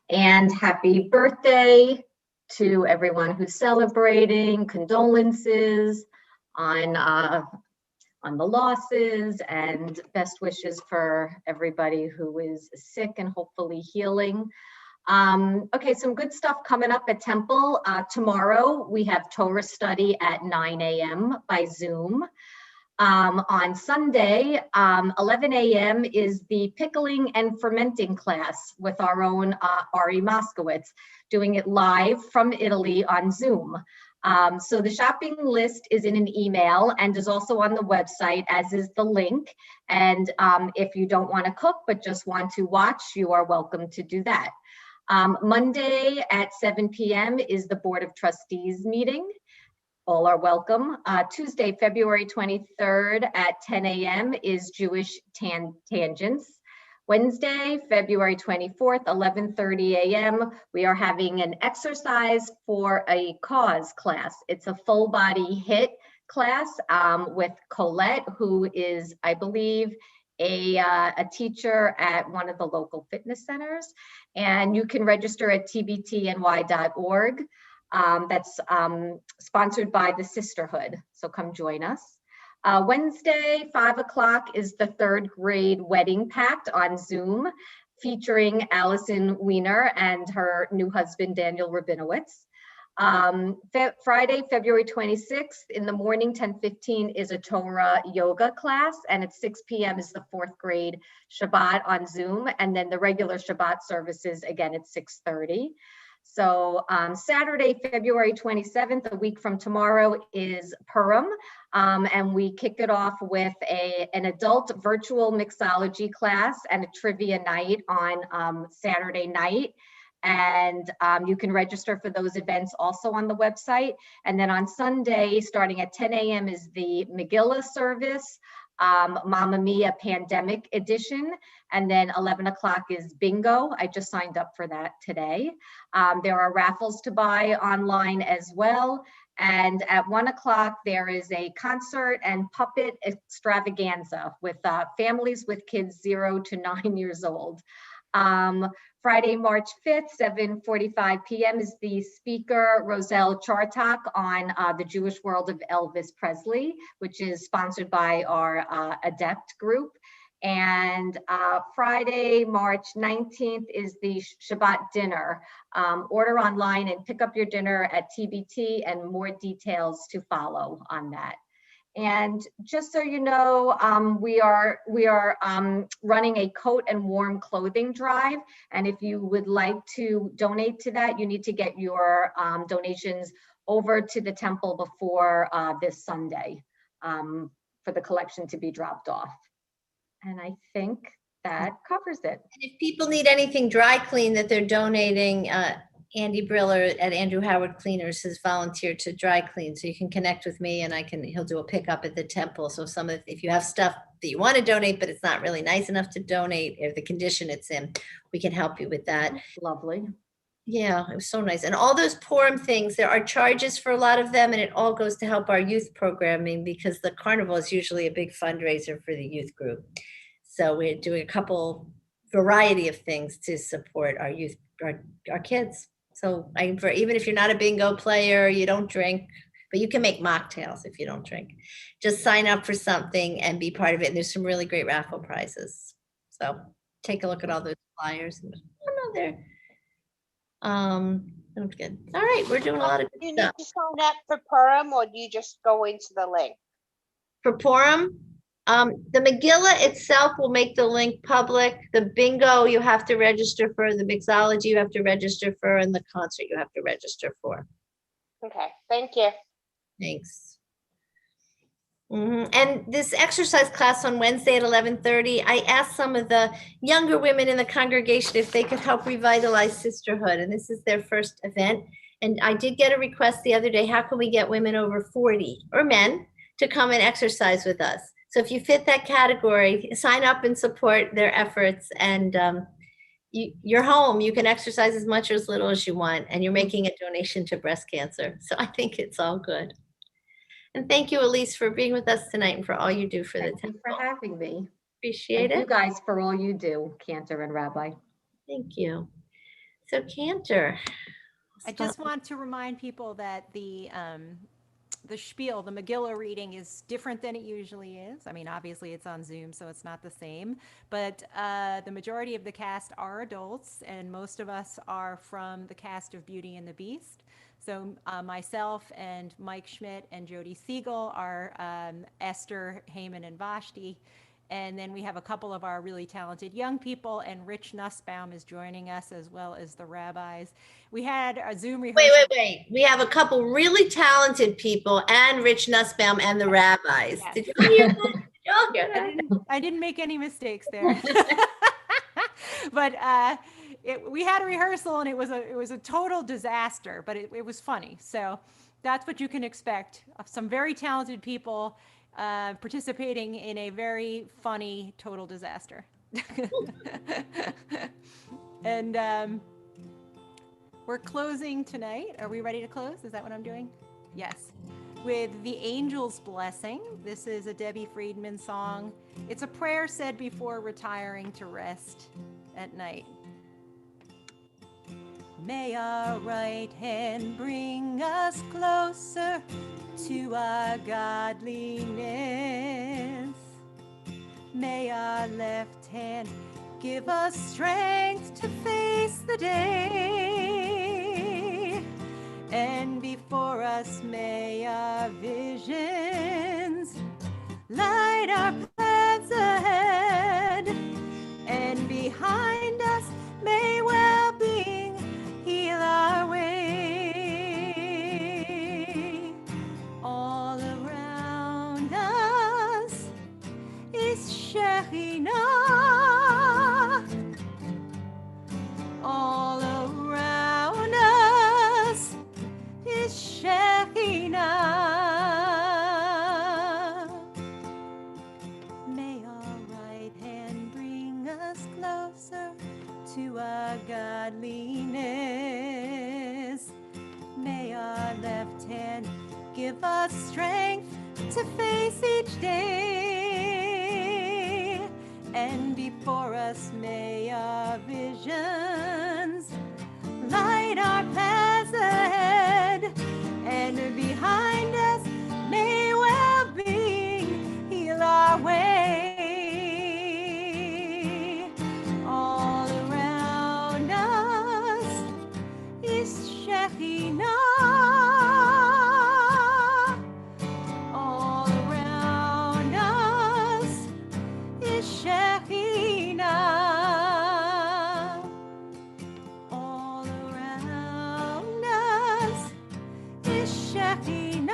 and happy birthday to everyone who's celebrating. Condolences on the losses and best wishes for everybody who is sick and hopefully healing. Okay, some good stuff coming up at Temple. Tomorrow we have Torah study at 9 a.m. by Zoom. On Sunday, 11 a.m. is the pickling and fermenting class with our own Ari Moskowitz, doing it live from Italy on Zoom. So the shopping list is in an email and is also on the website, as is the link. And if you don't want to cook but just want to watch, you are welcome to do that. Monday at 7 p.m. is the Board of Trustees meeting. All are welcome. Tuesday, February 23rd at 10 a.m. is Jewish Tangents. Wednesday, February 24th, 11:30 a.m. we are having an exercise for a cause class. It's a full body HIIT class with Colette, who is, I believe, a teacher at one of the local fitness centers. And you can register at tbtny.org. That's sponsored by the Sisterhood. So come join us. Wednesday, 5 o'clock is the 3rd grade wedding pact on Zoom, featuring Allison Weiner and her new husband, Daniel Rabinowitz. Friday, February 26th in the morning, 10:15 is a Torah yoga class, and at 6 p.m. is the 4th grade Shabbat on Zoom, and then the regular Shabbat services again at 6:30. So Saturday, February 27th, a week from tomorrow, is Purim, and we kick it off with an adult virtual mixology class and a trivia night on Saturday night. And you can register for those events also on the website. And then on Sunday, starting at 10 a.m. is the Megillah service, Mamma Mia Pandemic Edition. And then 11 o'clock is bingo. I just signed up for that today. There are raffles to buy online as well. And at 1 o'clock, there is a concert and puppet extravaganza with families with kids 0 to 9 years old. Friday, March 5th, 7:45 p.m. is the speaker, Roselle Chartok, on the Jewish world of Elvis Presley, which is sponsored by our Adept group. And Friday, March 19th is the Shabbat dinner. Order online and pick up your dinner at TBT, and more details to follow on that. And just so you know, we are running a coat and warm clothing drive. And if you would like to donate to that, you need to get your donations over to the temple before this Sunday for the collection to be dropped off. And I think that covers it. And if people need anything dry clean that they're donating, Andy Briller at Andrew Howard Cleaners has volunteered to dry clean. So you can connect with me and he'll do a pickup at the temple. So if you have stuff that you want to donate, but it's not really nice enough to donate, or the condition it's in, we can help you with that. Lovely. Yeah, it was so nice. And all those Purim things, there are charges for a lot of them, and it all goes to help our youth programming, because the carnival is usually a big fundraiser for the youth group. So we're doing a couple variety of things to support our youth, our kids. So even if you're not a bingo player, you don't drink, but you can make mocktails if you don't drink. Just sign up for something and be part of it. And there's some really great raffle prizes. So take a look at all those flyers. That's good. All right, we're doing a lot of good stuff. Do you need to sign up for Purim, or do you just go into the link? For Purim, the Megillah itself will make the link public. The bingo you have to register for, the mixology you have to register for, and the concert you have to register for. Okay, thank you. Thanks. And this exercise class on Wednesday at 11:30, I asked some of the younger women in the congregation if they could help revitalize sisterhood. And this is their first event. And I did get a request the other day, how can we get women over 40 or men to come and exercise with us? So if you fit that category, sign up and support their efforts. And you're home, you can exercise as much or as little as you want, and you're making a donation to breast cancer. So I think it's all good. And thank you, Elise, for being with us tonight and for all you do for the Thank you temple. for having me. Appreciate Thank it. you guys for all you do, Cantor and Rabbi. Thank you. So Cantor. I just want to remind people that the spiel, the Megillah reading, is different than it usually is. I mean, obviously it's on Zoom, so it's not the same, but the majority of the cast are adults, and most of us are from the cast of Beauty and the Beast. So myself and Mike Schmidt and Jody Siegel are Esther, Haman, and Vashti. And then we have a couple of our really talented young people, and Rich Nussbaum is joining us, as well as the rabbis. We had a Zoom rehearsal. Wait. We have a couple really talented people, and Rich Nussbaum and the rabbis. Yes. Did you hear that? Did you all hear that? I didn't make any mistakes there. But we had a rehearsal, and it was a total disaster, but it was funny. So that's what you can expect. Some very talented people participating in a very funny total disaster. And we're closing tonight. Are we ready to close? Is that what I'm doing? Yes. With The Angel's Blessing. This is a Debbie Friedman song. It's a prayer said before retiring to rest at night. May our right hand bring us closer to our godliness. May our left hand give us strength to face the day. And before us may our visions light our paths ahead. And behind us may well-being heal our way. All around us is Shekhinah. All around us is Shekhinah. May our right hand bring us closer to our godliness. May our left hand give us strength to face each day. And before us may our vision light our paths ahead, and behind us may well-being heal our way. All around us is Shekhinah. All around us is Shekhinah. All around us is Shekhinah.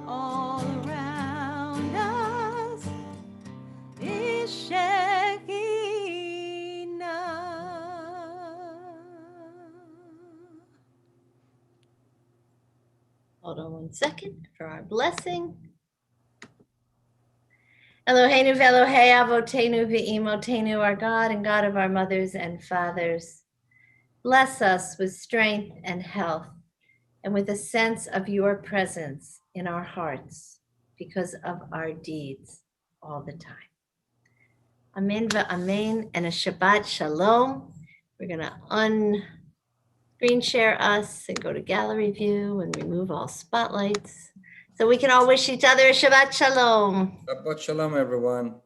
All around us is Shekhinah. Hold on 1 second for our blessing. Eloheinu v'Elohei avotenu v'imotenu, our God and God of our mothers and fathers. Bless us with strength and health, and with a sense of your presence in our hearts because of our deeds all the time. Amen v'amen, and a Shabbat Shalom. We're going to screen share us and go to gallery view and remove all spotlights so we can all wish each other a Shabbat Shalom. Shabbat Shalom, everyone.